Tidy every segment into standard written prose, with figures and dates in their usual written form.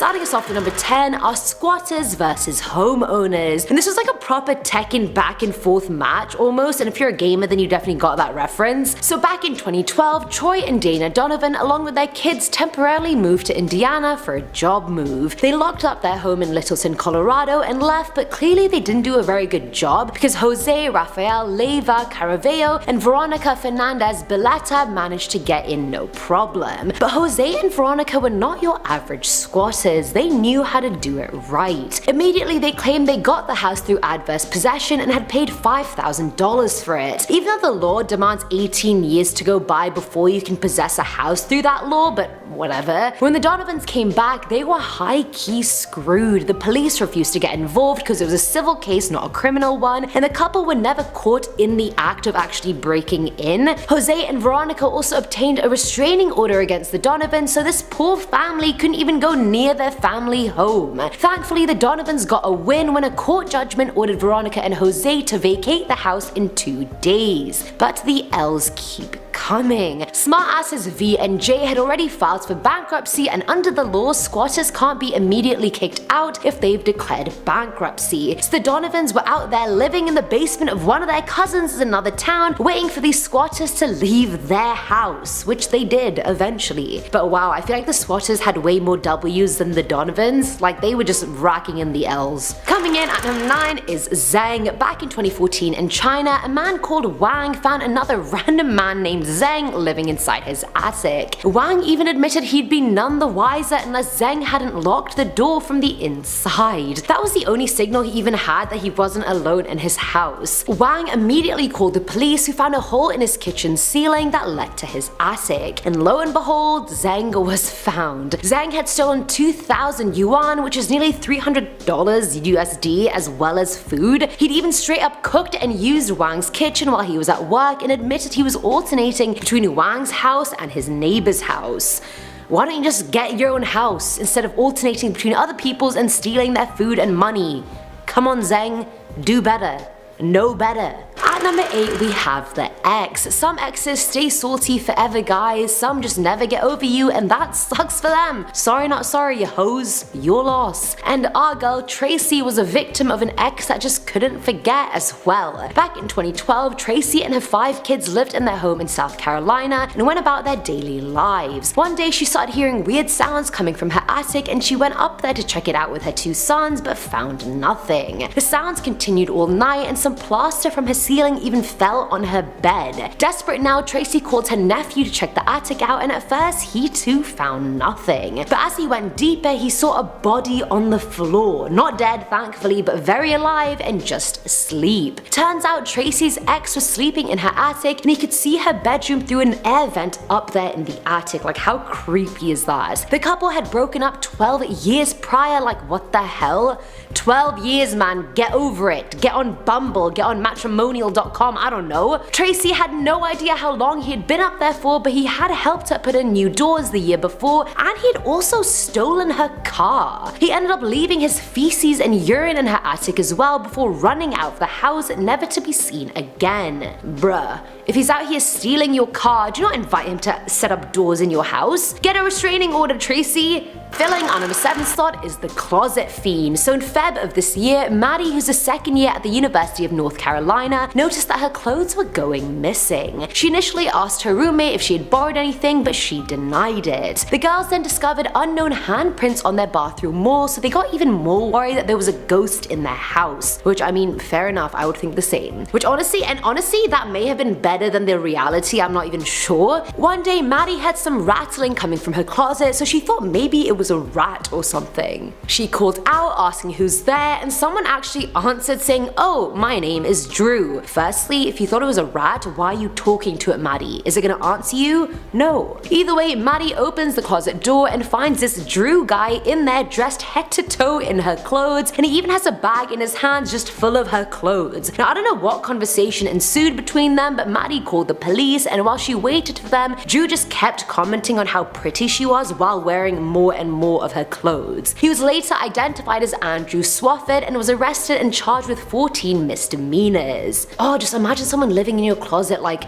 Starting us off at number 10 are squatters versus homeowners. And this was like a proper Tekken back and forth match almost, and if you're a gamer then you definitely got that reference. So back in 2012, Troy and Dana Donovan along with their kids temporarily moved to Indiana for a job move. They locked up their home in Littleton, Colorado and left, but clearly they didn't do a very good job because Jose, Rafael, Leyva, Caraveo and Veronica Fernandez Beletta managed to get in no problem. But Jose and Veronica were not your average squatters. They knew how to do it right. Immediately they claimed they got the house through adverse possession and had paid $5,000 for it. Even though the law demands 18 years to go by before you can possess a house through that law, but whatever. When the Donovans came back, they were high-key screwed. The police refused to get involved because it was a civil case, not a criminal one, and the couple were never caught in the act of actually breaking in. Jose and Veronica also obtained a restraining order against the Donovans, so this poor family couldn't even go near their family home. Thankfully, the Donovans got a win when a court judgment ordered Veronica and Jose to vacate the house in 2 days. But the L's keep coming. Smartasses V and J had already filed for bankruptcy, and under the law, squatters can't be immediately kicked out if they've declared bankruptcy. So the Donovans were out there living in the basement of one of their cousins in another town, waiting for these squatters to leave their house, which they did eventually. But wow, I feel like the squatters had way more W's than the Donovans, like they were just racking in the L's. Coming in at number 9 is Zheng. Back in 2014 in China, a man called Wang found another random man named Zheng living inside his attic. Wang even admitted he'd be none the wiser unless Zheng hadn't locked the door from the inside. That was the only signal he even had that he wasn't alone in his house. Wang immediately called the police, who found a hole in his kitchen ceiling that led to his attic. And lo and behold, Zheng was found. Zheng had stolen 2,000 yuan, which is nearly $300 USD, as well as food. He'd even straight up cooked and used Wang's kitchen while he was at work and admitted he was alternating between Wang's house and his neighbor's house. Why don't you just get your own house instead of alternating between other people's and stealing their food and money? Come on, Zheng, do better. Know better. At number 8 we have the ex. Some exes stay salty forever, guys. Some just never get over you, and that sucks for them. Sorry not sorry, you hoes. Your loss. And our girl Tracy was a victim of an ex that just couldn't forget as well. Back in 2012, Tracy and her 5 kids lived in their home in South Carolina and went about their daily lives. One day she started hearing weird sounds coming from her attic, and she went up there to check it out with her 2 sons but found nothing. The sounds continued all night, and some plaster from her ceiling even fell on her bed. Desperate now, Tracy called her nephew to check the attic out, and at first he too found nothing. But as he went deeper, he saw a body on the floor. Not dead thankfully, but very alive and just asleep. Turns out Tracy's ex was sleeping in her attic, and he could see her bedroom through an air vent up there in the attic. Like, how creepy is that? The couple had broken up 12 years prior. Like, what the hell? 12 years, man, get over it. Get on Bumble, get on matrimonial.com, I don't know. Tracy had no idea how long he had been up there for, but he had helped her put in new doors the year before, and he had also stolen her car. He ended up leaving his feces and urine in her attic as well before running out of the house, never to be seen again. Bruh, if he's out here stealing your car, do not invite him to set up doors in your house. Get a restraining order, Tracy. Filling our number 7 slot is the closet fiend. So in Feb of this year, Maddie, who's a second year at the University of North Carolina, noticed that her clothes were going missing. She initially asked her roommate if she had borrowed anything, but she denied it. The girls then discovered unknown handprints on their bathroom wall, so they got even more worried that there was a ghost in their house. Which, I mean, fair enough, I would think the same. Which honestly, that may have been better than the reality, I'm not even sure. One day, Maddie had some rattling coming from her closet, so she thought maybe it was a rat or something. She called out asking who's there, and someone actually answered saying, "Oh, my name is Drew." Firstly, if you thought it was a rat, why are you talking to it, Maddie? Is it gonna answer you? No. Either way, Maddie opens the closet door and finds this Drew guy in there dressed head to toe in her clothes, and he even has a bag in his hands just full of her clothes. Now, I don't know what conversation ensued between them, but Maddie called the police, and while she waited for them, Drew just kept commenting on how pretty she was while wearing more and more of her clothes. He was later identified as Andrew Swafford and was arrested and charged with 14 misdemeanors. Oh, just imagine someone living in your closet. Like,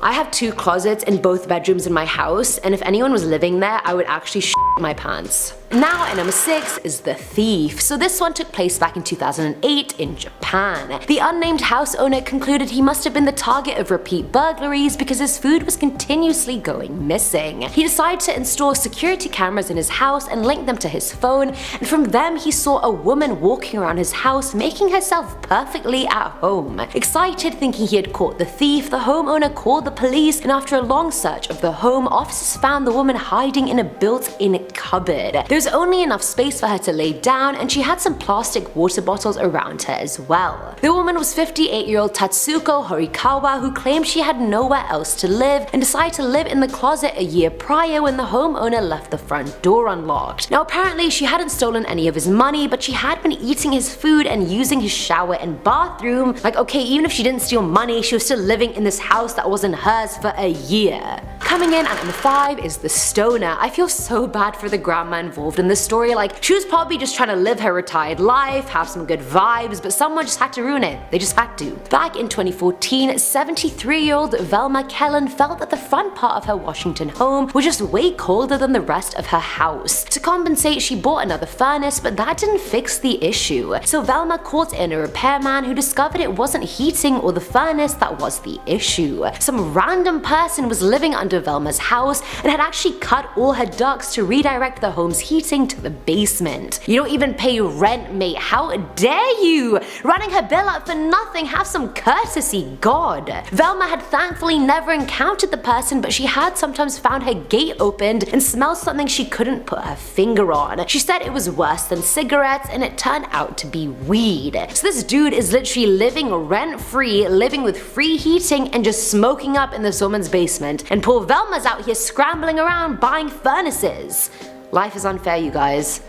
I have 2 closets in both bedrooms in my house, and if anyone was living there, I would actually shit my pants. Now at number 6 is The Thief. So this one took place back in 2008 in Japan. The unnamed house owner concluded he must have been the target of repeat burglaries because his food was continuously going missing. He decided to install security cameras in his house and link them to his phone, and from them he saw a woman walking around his house making herself perfectly at home. Excited, thinking he had caught the thief, the homeowner called the police, and after a long search of the home, officers found the woman hiding in a built-in cupboard. There's only enough space for her to lay down, and she had some plastic water bottles around her as well. The woman was 58-year-old Tatsuko Horikawa, who claimed she had nowhere else to live and decided to live in the closet a year prior when the homeowner left the front door unlocked. Now apparently she hadn't stolen any of his money, but she had been eating his food and using his shower and bathroom. Like, okay, even if she didn't steal money, she was still living in this house that wasn't hers for a year. Coming in at number 5 is The Stoner. I feel so bad for the grandma involved in this story. Like, she was probably just trying to live her retired life, have some good vibes, but someone just had to ruin it. They just had to. Back in 2014, 73-year-old Velma Kellen felt that the front part of her Washington home was just way colder than the rest of her house. To compensate, she bought another furnace, but that didn't fix the issue. So Velma called in a repairman who discovered it wasn't heating or the furnace that was the issue. Some random person was living under Velma's house and had actually cut all her ducts to redirect the home's heating to the basement. You don't even pay rent, mate. How dare you? Running her bill up for nothing. Have some courtesy, God. Velma had thankfully never encountered the person, but she had sometimes found her gate opened and smelled something she couldn't put her finger on. She said it was worse than cigarettes, and it turned out to be weed. So this dude is literally living rent-free, living with free heating, and just smoking up in this woman's basement. And poor Velma's out here scrambling around buying furnaces. Life is unfair, you guys.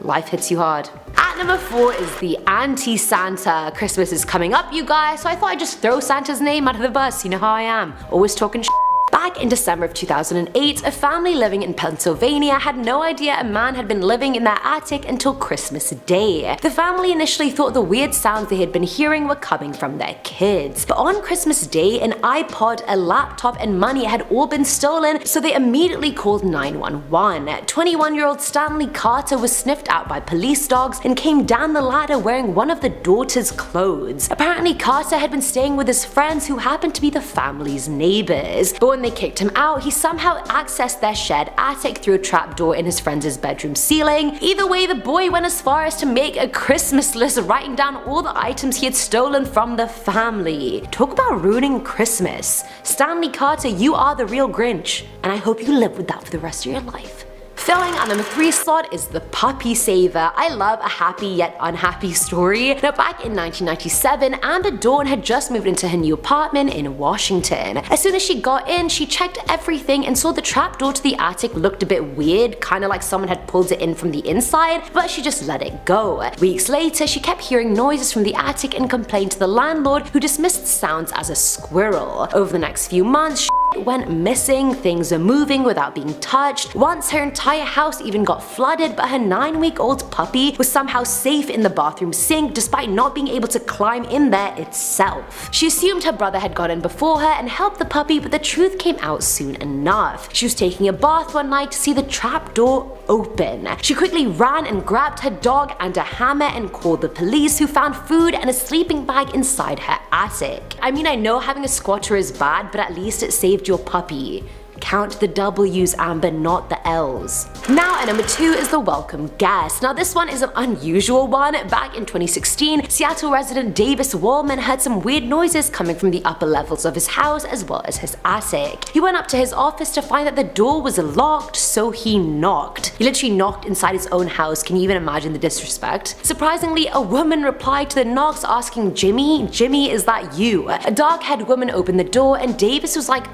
Life hits you hard. At number 4 is The Anti-Santa. Christmas is coming up, you guys, so I thought I'd just throw Santa's name out of the bus. You know how I am. Always talking shit. Back in December of 2008, a family living in Pennsylvania had no idea a man had been living in their attic until Christmas Day. The family initially thought the weird sounds they had been hearing were coming from their kids. But on Christmas Day, an iPod, a laptop, and money had all been stolen, so they immediately called 911. 21-year-old Stanley Carter was sniffed out by police dogs and came down the ladder wearing one of the daughter's clothes. Apparently, Carter had been staying with his friends who happened to be the family's neighbors. But when they kicked him out, he somehow accessed their shared attic through a trapdoor in his friend's bedroom ceiling. Either way, the boy went as far as to make a Christmas list writing down all the items he had stolen from the family. Talk about ruining Christmas. Stanley Carter, you are the real Grinch, and I hope you live with that for the rest of your life. Filling our number 3 slot is The Puppy Saver. I love a happy yet unhappy story. Now back in 1997, Amber Dawn had just moved into her new apartment in Washington. As soon as she got in, she checked everything and saw the trapdoor to the attic looked a bit weird, kinda like someone had pulled it in from the inside, but she just let it go. Weeks later, she kept hearing noises from the attic and complained to the landlord, who dismissed the sounds as a squirrel. Over the next few months, went missing, things are moving without being touched. Once her entire house even got flooded, but her 9-week-old puppy was somehow safe in the bathroom sink despite not being able to climb in there itself. She assumed her brother had got in before her and helped the puppy, but the truth came out soon enough. She was taking a bath one night to see the trapdoor open. She quickly ran and grabbed her dog and a hammer and called the police, who found food and a sleeping bag inside her attic. I mean, I know having a squatter is bad, but at least it saved your puppy. Count the W's, Amber, not the L's. Now at number 2 is The Welcome Guest. Now this one is an unusual one. Back in 2016, Seattle resident Davis Wallman heard some weird noises coming from the upper levels of his house as well as his attic. He went up to his office to find that the door was locked, so he knocked. He literally knocked inside his own house. Can you even imagine the disrespect? Surprisingly, a woman replied to the knocks asking, "Jimmy? Jimmy, is that you?" A dark-haired woman opened the door and Davis was like,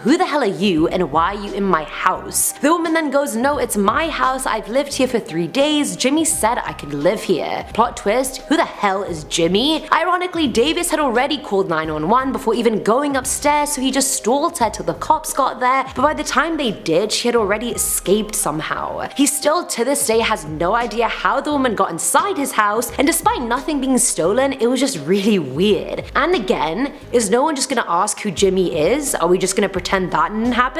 who the hell are you? And why are you in my house? The woman then goes, "No, it's my house. I've lived here for 3 days. Jimmy said I could live here." Plot twist, who the hell is Jimmy? Ironically, Davis had already called 911 before even going upstairs, so he just stalled her till the cops got there, but by the time they did, she had already escaped somehow. He still to this day has no idea how the woman got inside his house, and despite nothing being stolen, it was just really weird. And again, is no one just gonna ask who Jimmy is? Are we just gonna pretend that didn't happen?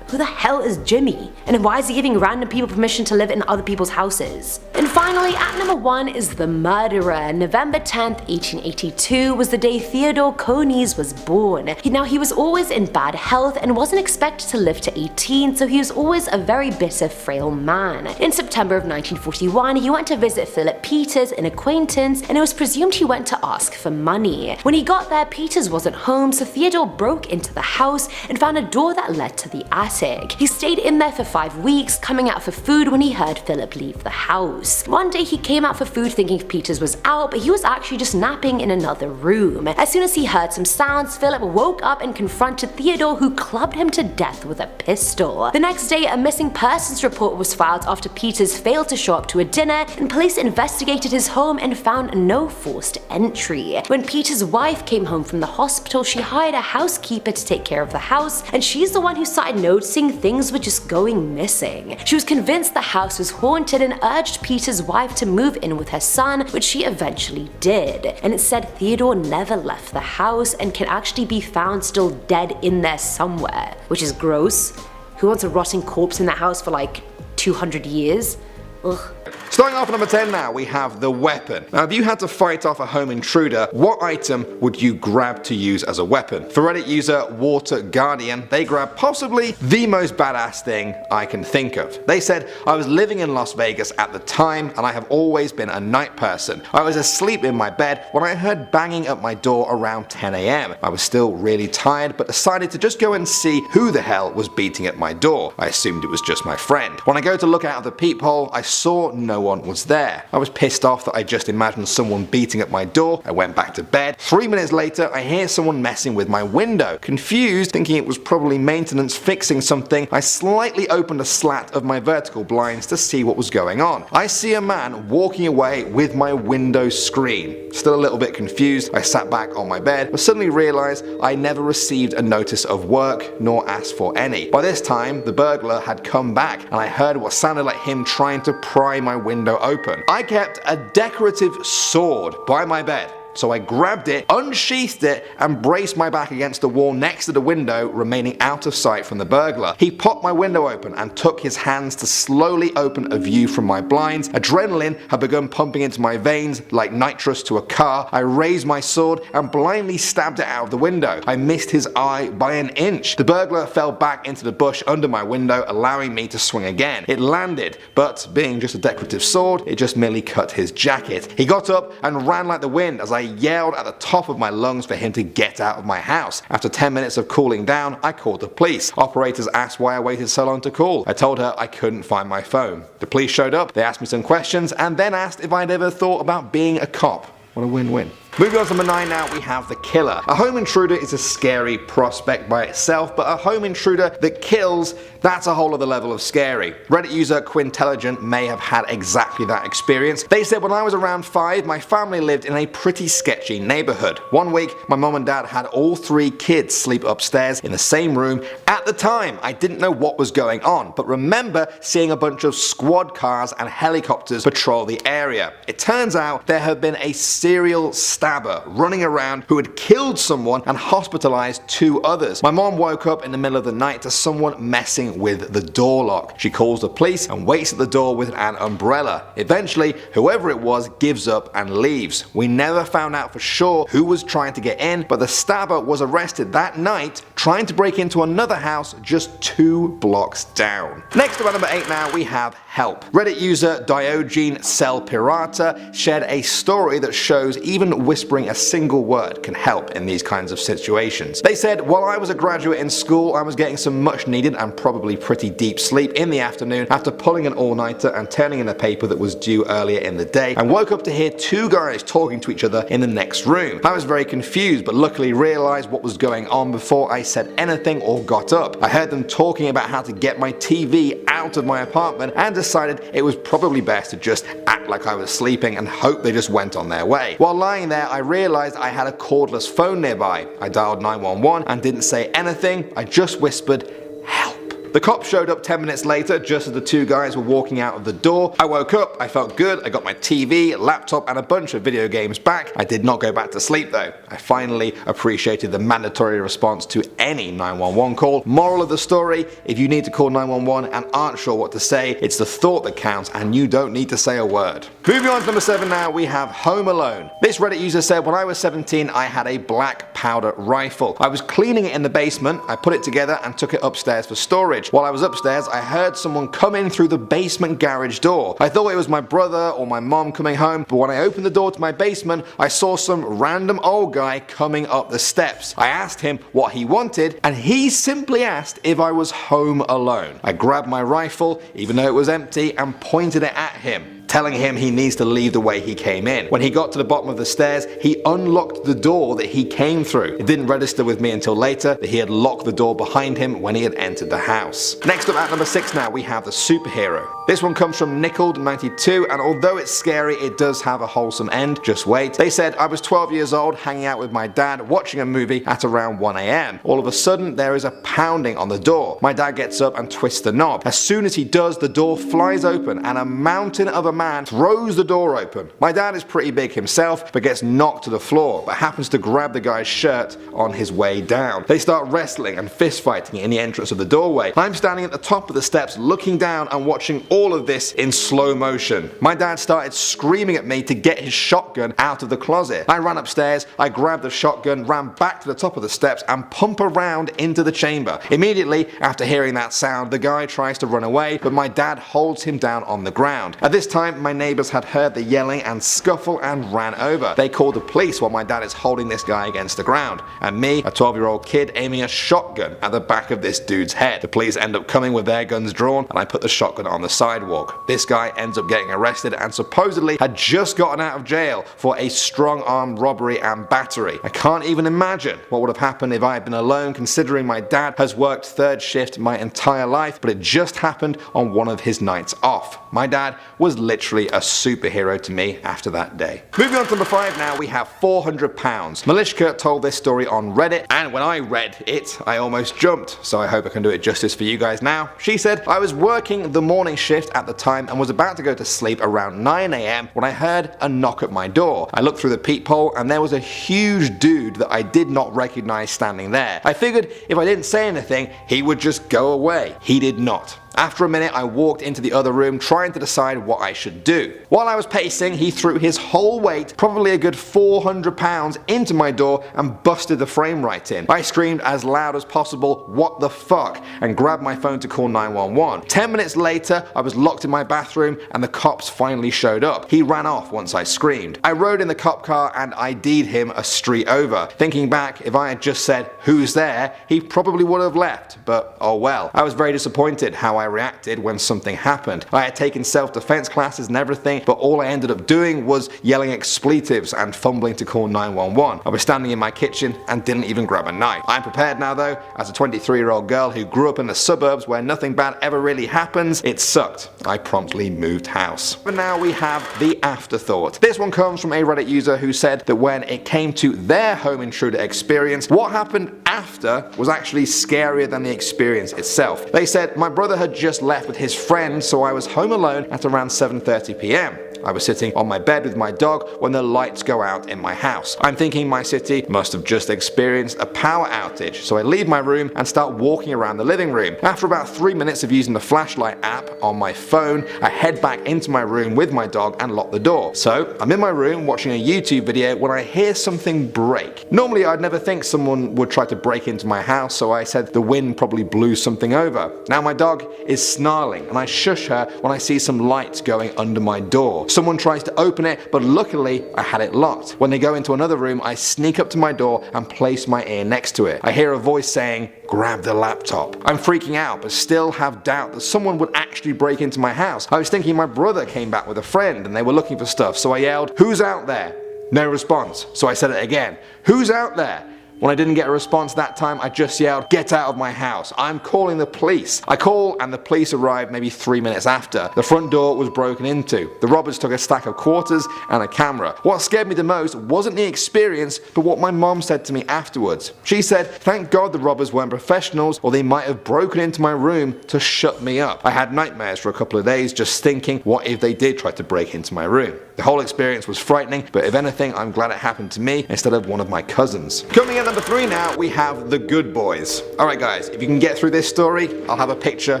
who the hell is Jimmy? And why is he giving random people permission to live in other people's houses? And finally, at number 1 is the murderer. November 10th, 1882 was the day Theodore Coneys was born. Now, he was always in bad health and wasn't expected to live to 18, so he was always a very bitter, frail man. In September of 1941, he went to visit Philip Peters, an acquaintance, and it was presumed he went to ask for money. When he got there, Peters wasn't home, so Theodore broke into the house and found a door that led to the attic. He stayed in there for 5 weeks, coming out for food when he heard Philip leave the house. One day he came out for food thinking Peters was out, but he was actually just napping in another room. As soon as he heard some sounds, Philip woke up and confronted Theodore, who clubbed him to death with a pistol. The next day, a missing persons report was filed after Peters failed to show up to a dinner, and police investigated his home and found no forced entry. When Peters' wife came home from the hospital, she hired a housekeeper to take care of the house, and she's the one who started noticing things were just going missing. She was convinced the house was haunted and urged Peters' wife to move in with her son, which she eventually did. And it said Theodore never left the house and can actually be found still dead in there somewhere, which is gross. Who wants a rotting corpse in their house for like 200 years? Ugh. Starting off at number 10 now, we have the weapon. Now, if you had to fight off a home intruder, what item would you grab to use as a weapon? For Reddit user Water Guardian, they grabbed possibly the most badass thing I can think of. They said, I was living in Las Vegas at the time, and I have always been a night person. I was asleep in my bed when I heard banging at my door around 10 AM. I was still really tired, but decided to just go and see who the hell was beating at my door. I assumed it was just my friend. When I go to look out of the peephole, I saw no one was there. I was pissed off that I just imagined someone beating at my door. I went back to bed. 3 minutes later, I hear someone messing with my window. Confused, thinking it was probably maintenance fixing something, I slightly opened a slat of my vertical blinds to see what was going on. I see a man walking away with my window screen. Still a little bit confused, I sat back on my bed, but suddenly realized I never received a notice of work, nor asked for any. By this time, the burglar had come back, and I heard what sounded like him trying to pry my window open. I kept a decorative sword by my bed, so I grabbed it, unsheathed it, and braced my back against the wall next to the window, remaining out of sight from the burglar. He popped my window open and took his hands to slowly open a view from my blinds. Adrenaline had begun pumping into my veins like nitrous to a car. I raised my sword and blindly stabbed it out of the window. I missed his eye by an inch. The burglar fell back into the bush under my window, allowing me to swing again. It landed, but being just a decorative sword, it just merely cut his jacket. He got up and ran like the wind as I yelled at the top of my lungs for him to get out of my house. After 10 minutes of cooling down, I called the police. Operators asked why I waited so long to call. I told her I couldn't find my phone. The police showed up, they asked me some questions, and then asked if I'd ever thought about being a cop. What a win-win. Moving on to number 9 now, we have the killer. A home intruder is a scary prospect by itself, but a home intruder that kills, that's a whole other level of scary. Reddit user Quintelligent may have had exactly that experience. They said, when I was around 5, my family lived in a pretty sketchy neighborhood. One week, my mom and dad had all 3 kids sleep upstairs in the same room. At the time, I didn't know what was going on, but remember seeing a bunch of squad cars and helicopters patrol the area. It turns out there had been a serial stabber running around who had killed someone and hospitalized 2 others. My mom woke up in the middle of the night to someone messing with the door lock. She calls the police and waits at the door with an umbrella. Eventually, whoever it was gives up and leaves. We never found out for sure who was trying to get in, but the stabber was arrested that night trying to break into another house just 2 blocks down. Next up at number 8 now, we have help. Reddit user Diogene Cell Pirata shared a story that shows even whispering a single word can help in these kinds of situations. They said, while I was a graduate in school, I was getting some much needed and probably pretty deep sleep in the afternoon after pulling an all-nighter and turning in a paper that was due earlier in the day, and woke up to hear 2 guys talking to each other in the next room. I was very confused, but luckily realized what was going on before I said anything or got up. I heard them talking about how to get my TV out of my apartment and decided it was probably best to just act like I was sleeping and hope they just went on their way. While lying there, I realized I had a cordless phone nearby. I dialed 911 and didn't say anything. I just whispered, "Help." The cops showed up 10 minutes later just as the two guys were walking out of the door. I woke up, I felt good, I got my TV, laptop and a bunch of video games back. I did not go back to sleep though. I finally appreciated the mandatory response to any 911 call. Moral of the story, if you need to call 911 and aren't sure what to say, it's the thought that counts and you don't need to say a word. Moving on to number 7 now, we have Home Alone. This Reddit user said, when I was 17 I had a black powder rifle. I was cleaning it in the basement, I put it together and took it upstairs for storage. While I was upstairs I heard someone come in through the basement garage door. I thought it was my brother or my mom coming home, but when I opened the door to my basement I saw some random old guy coming up the steps. I asked him what he wanted and he simply asked if I was home alone. I grabbed my rifle, even though it was empty, and pointed it at him, telling him he needs to leave the way he came in. When he got to the bottom of the stairs, he unlocked the door that he came through. It didn't register with me until later that he had locked the door behind him when he had entered the house. Next up at number 6 now, we have the superhero. This one comes from Nickled92, and although it's scary, it does have a wholesome end. Just wait. They said, I was 12 years old, hanging out with my dad, watching a movie at around 1 AM. All of a sudden, there is a pounding on the door. My dad gets up and twists the knob. As soon as he does, the door flies open and a mountain of a man throws the door open. My dad is pretty big himself, but gets knocked to the floor, but happens to grab the guy's shirt on his way down. They start wrestling and fist fighting in the entrance of the doorway. I'm standing at the top of the steps looking down and watching all of this in slow motion. My dad started screaming at me to get his shotgun out of the closet. I ran upstairs, I grabbed the shotgun, ran back to the top of the steps and pump around into the chamber. Immediately after hearing that sound, the guy tries to run away, but my dad holds him down on the ground. At this time, my neighbors had heard the yelling and scuffle and ran over. They called the police while my dad is holding this guy against the ground, and me, a 12-year-old kid, aiming a shotgun at the back of this dude's head. The police end up coming with their guns drawn, and I put the shotgun on the sidewalk. This guy ends up getting arrested and supposedly had just gotten out of jail for a strong-arm robbery and battery. I can't even imagine what would have happened if I had been alone, considering my dad has worked third shift my entire life, but it just happened on one of his nights off. My dad was literally a superhero to me after that day. Moving on to number 5 now, we have 400 pounds. Malishka told this story on Reddit, and when I read it, I almost jumped, so I hope I can do it justice for you guys now. She said, I was working the morning shift at the time and was about to go to sleep around 9 AM when I heard a knock at my door. I looked through the peephole and there was a huge dude that I did not recognize standing there. I figured if I didn't say anything, he would just go away. He did not. After a minute, I walked into the other room trying to decide what I should do. While I was pacing, he threw his whole weight, probably a good 400 pounds, into my door and busted the frame right in. I screamed as loud as possible, "What the fuck?" and grabbed my phone to call 911. 10 minutes later, I was locked in my bathroom and the cops finally showed up. He ran off once I screamed. I rode in the cop car and ID'd him a street over. Thinking back, if I had just said, "Who's there?" he probably would have left, but oh well. I was very disappointed how I reacted when something happened. I had taken self-defense classes and everything, but all I ended up doing was yelling expletives and fumbling to call 911. I was standing in my kitchen and didn't even grab a knife. I'm prepared now though. As a 23-year-old girl who grew up in the suburbs where nothing bad ever really happens, it sucked. I promptly moved house. But now we have the afterthought. This one comes from a Reddit user who said that when it came to their home intruder experience, what happened after was actually scarier than the experience itself. They said, my brother had just left with his friend, so I was home alone at around 7:30 PM. I was sitting on my bed with my dog when the lights go out in my house. I'm thinking my city must have just experienced a power outage, so I leave my room and start walking around the living room. After about 3 minutes of using the flashlight app on my phone, I head back into my room with my dog and lock the door. So I'm in my room watching a YouTube video when I hear something break. Normally I'd never think someone would try to break into my house, so I said the wind probably blew something over. Now my dog is snarling and I shush her when I see some lights going under my door. Someone tries to open it, but luckily I had it locked. When they go into another room, I sneak up to my door and place my ear next to it. I hear a voice saying, "Grab the laptop." I'm freaking out, but still have doubt that someone would actually break into my house. I was thinking my brother came back with a friend and they were looking for stuff, so I yelled, "Who's out there?" No response, so I said it again, "Who's out there?" When I didn't get a response that time, I just yelled, "Get out of my house, I'm calling the police." I call and the police arrived maybe 3 minutes after. The front door was broken into. The robbers took a stack of quarters and a camera. What scared me the most wasn't the experience, but what my mom said to me afterwards. She said, "Thank God the robbers weren't professionals, or they might have broken into my room to shut me up." I had nightmares for a couple of days just thinking, what if they did try to break into my room? The whole experience was frightening, but if anything, I'm glad it happened to me instead of one of my cousins. Coming at number 3 now, we have the good boys. Alright guys, if you can get through this story, I'll have a picture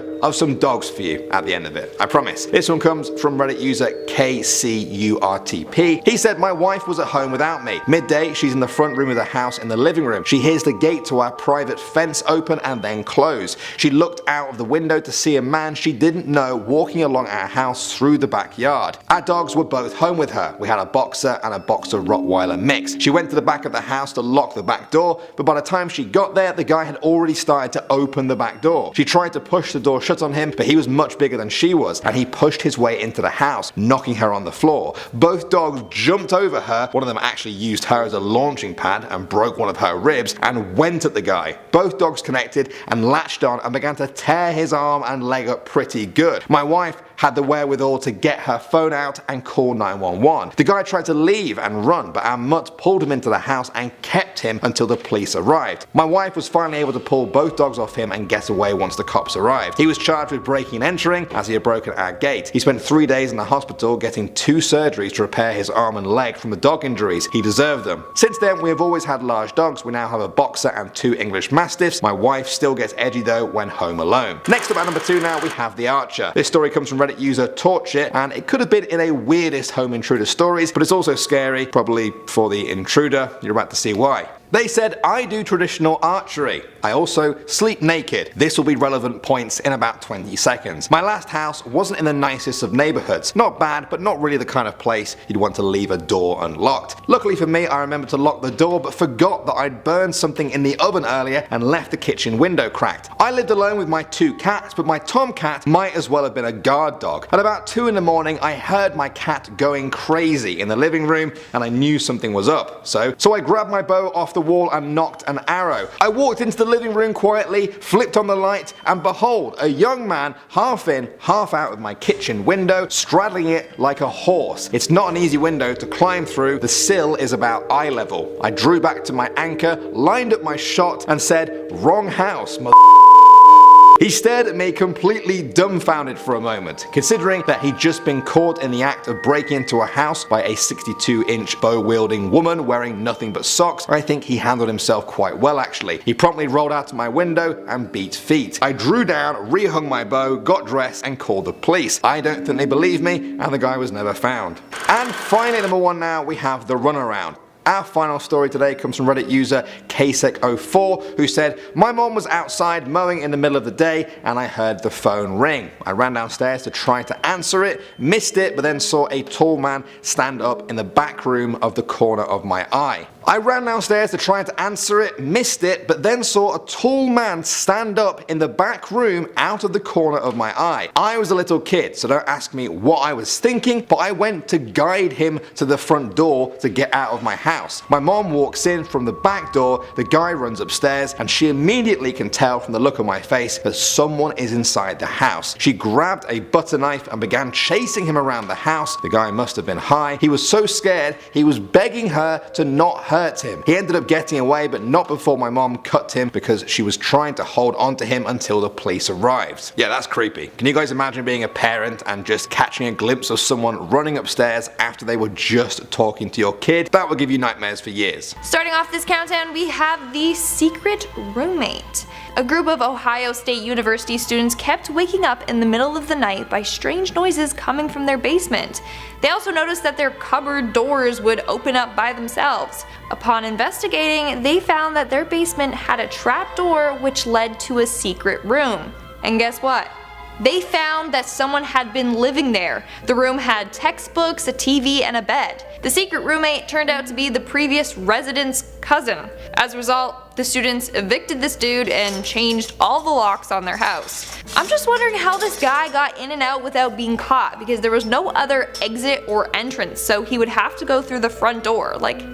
of some dogs for you at the end of it. I promise. This one comes from Reddit user KCURTP. He said, "My wife was at home without me. Midday, she's in the front room of the house in the living room. She hears the gate to our private fence open and then close. She looked out of the window to see a man she didn't know walking along our house through the backyard. Our dogs were both home with her. We had a boxer and a boxer Rottweiler mix. She went to the back of the house to lock the back door, but by the time she got there, the guy had already started to open the back door. She tried to push the door shut on him, but he was much bigger than she was, and he pushed his way into the house, knocking her on the floor. Both dogs jumped over her. One of them actually used her as a launching pad and broke one of her ribs and went at the guy. Both dogs connected and latched on and began to tear his arm and leg up pretty good. My wife had the wherewithal to get her phone out and call 911. The guy tried to leave and run, but our mutt pulled him into the house and kept him until the police arrived. My wife was finally able to pull both dogs off him and get away once the cops arrived. He was charged with breaking and entering as he had broken our gate. He spent 3 days in the hospital getting 2 surgeries to repair his arm and leg from the dog injuries. He deserved them. Since then, we have always had large dogs. We now have a boxer and 2 English Mastiffs. My wife still gets edgy though when home alone. Next up at number 2 now, we have the Archer. This story comes from Reddit user Torchit, and it could have been in a weirdest home intruder stories, but it's also scary, probably for the intruder. You're about to see why. They said, "I do traditional archery. I also sleep naked." This will be relevant points in about 20 seconds. "My last house wasn't in the nicest of neighborhoods. Not bad, but not really the kind of place you'd want to leave a door unlocked. Luckily for me, I remembered to lock the door, but forgot that I'd burned something in the oven earlier and left the kitchen window cracked. I lived alone with my 2 cats, but my tomcat might as well have been a guard dog. At about 2 in the morning, I heard my cat going crazy in the living room, and I knew something was up. So I grabbed my bow off the wall and knocked an arrow. I walked into the living room quietly, flipped on the light, and behold, a young man, half in, half out of my kitchen window, straddling it like a horse. It's not an easy window to climb through. The sill is about eye level. I drew back to my anchor, lined up my shot, and said, 'Wrong house, mother.' He stared at me completely dumbfounded for a moment, considering that he'd just been caught in the act of breaking into a house by a 62-inch bow-wielding woman wearing nothing but socks. I think he handled himself quite well actually. He promptly rolled out of my window and beat feet. I drew down, rehung my bow, got dressed and called the police. I don't think they believed me, and the guy was never found." And finally, number 1 now, we have the runaround. Our final story today comes from Reddit user Kasek04, who said, "My mom was outside mowing in the middle of the day and I heard the phone ring. I ran downstairs to try to answer it, missed it, but then saw a tall man stand up in the back room of the corner of my eye. I ran downstairs to try to answer it, missed it, but then saw a tall man stand up in the back room out of the corner of my eye. I was a little kid, so don't ask me what I was thinking, but I went to guide him to the front door to get out of my house. My mom walks in from the back door, the guy runs upstairs, and she immediately can tell from the look on my face that someone is inside the house. She grabbed a butter knife and began chasing him around the house. The guy must have been high. He was so scared, he was begging her to not hurt him. He ended up getting away, but not before my mom cut him because she was trying to hold on to him until the police arrived." Yeah, that's creepy. Can you guys imagine being a parent and just catching a glimpse of someone running upstairs after they were just talking to your kid? That would give you nightmares for years. Starting off this countdown, we have the secret roommate. A group of Ohio State University students kept waking up in the middle of the night by strange noises coming from their basement. They also noticed that their cupboard doors would open up by themselves. Upon investigating, they found that their basement had a trap door which led to a secret room. And guess what? They found that someone had been living there. The room had textbooks, a TV, and a bed. The secret roommate turned out to be the previous resident's cousin. As a result, the students evicted this dude and changed all the locks on their house. I'm just wondering how this guy got in and out without being caught, because there was no other exit or entrance, so he would have to go through the front door. Like,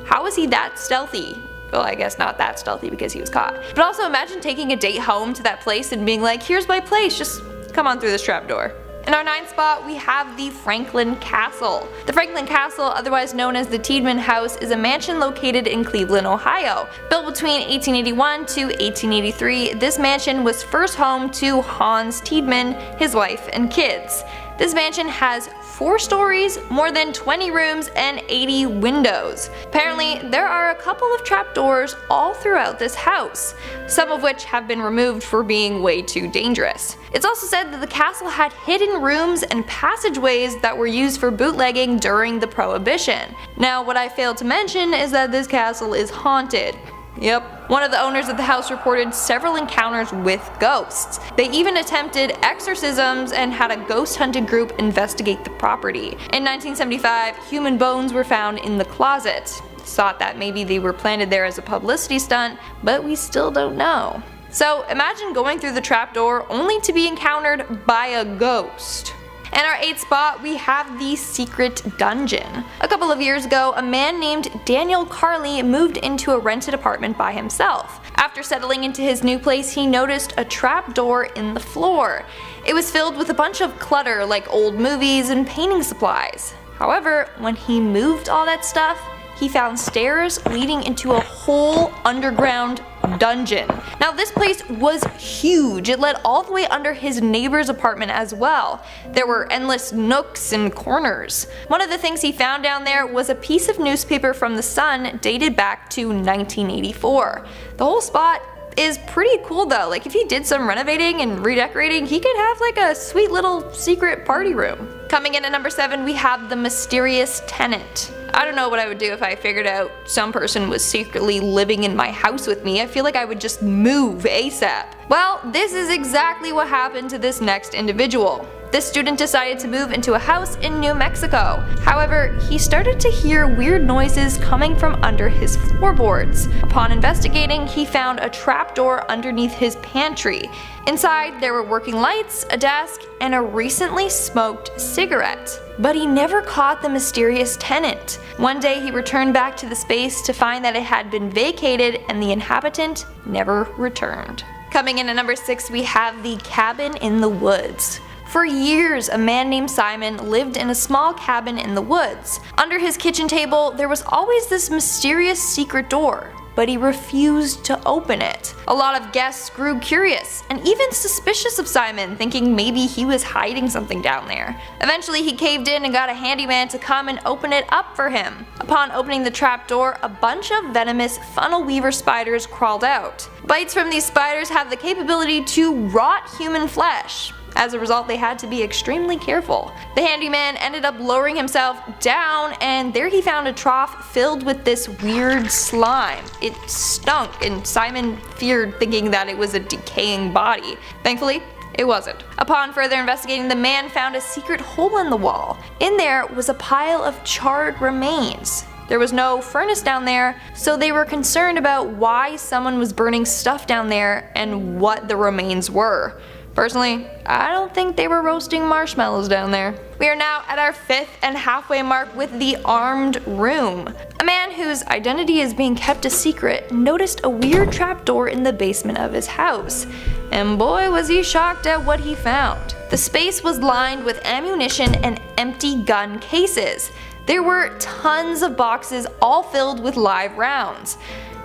how is he that stealthy? Well, I guess not that stealthy because he was caught. But also imagine taking a date home to that place and being like, here's my place, just come on through this trapdoor. In our 9th spot, we have the Franklin Castle. The Franklin Castle, otherwise known as the Tiedemann House, is a mansion located in Cleveland, Ohio. Built between 1881 to 1883, this mansion was first home to Hans Tiedemann, his wife, and kids. This mansion has 4 stories, more than 20 rooms, and 80 windows. Apparently, there are a couple of trapdoors all throughout this house, some of which have been removed for being way too dangerous. It's also said that the castle had hidden rooms and passageways that were used for bootlegging during the Prohibition. Now, what I failed to mention is that this castle is haunted. Yep. One of the owners of the house reported several encounters with ghosts. They even attempted exorcisms and had a ghost hunted group investigate the property. In 1975, human bones were found in the closet. It's thought that maybe they were planted there as a publicity stunt, but we still don't know. So imagine going through the trapdoor only to be encountered by a ghost. In our 8th spot, we have the Secret Dungeon. A couple of years ago, a man named Daniel Carley moved into a rented apartment by himself. After settling into his new place, he noticed a trapdoor in the floor. It was filled with a bunch of clutter like old movies and painting supplies. However, when he moved all that stuff, he found stairs leading into a whole underground dungeon. Now this place was huge. It led all the way under his neighbor's apartment as well. There were endless nooks and corners. One of the things he found down there was a piece of newspaper from the Sun dated back to 1984. The whole spot is pretty cool though. Like if he did some renovating and redecorating, he could have like a sweet little secret party room. Coming in at number 7, we have the Mysterious Tenant. I don't know what I would do if I figured out some person was secretly living in my house with me. I feel like I would just move ASAP. Well, this is exactly what happened to this next individual. This student decided to move into a house in New Mexico. However, he started to hear weird noises coming from under his floorboards. Upon investigating, he found a trapdoor underneath his pantry. Inside, there were working lights, a desk, and a recently smoked cigarette. But he never caught the mysterious tenant. One day he returned back to the space to find that it had been vacated and the inhabitant never returned. Coming in at number 6, we have the Cabin in the Woods. For years, a man named Simon lived in a small cabin in the woods. Under his kitchen table, there was always this mysterious secret door, but he refused to open it. A lot of guests grew curious and even suspicious of Simon, thinking maybe he was hiding something down there. Eventually he caved in and got a handyman to come and open it up for him. Upon opening the trapdoor, a bunch of venomous funnel weaver spiders crawled out. Bites from these spiders have the capability to rot human flesh. As a result, they had to be extremely careful. The handyman ended up lowering himself down, and there he found a trough filled with this weird slime. It stunk, and Simon feared, thinking that it was a decaying body. Thankfully, it wasn't. Upon further investigating, the man found a secret hole in the wall. In there was a pile of charred remains. There was no furnace down there, so they were concerned about why someone was burning stuff down there and what the remains were. Personally, I don't think they were roasting marshmallows down there. We are now at our 5th and halfway mark with the Armed Room. A man whose identity is being kept a secret noticed a weird trapdoor in the basement of his house. And boy was he shocked at what he found. The space was lined with ammunition and empty gun cases. There were tons of boxes all filled with live rounds.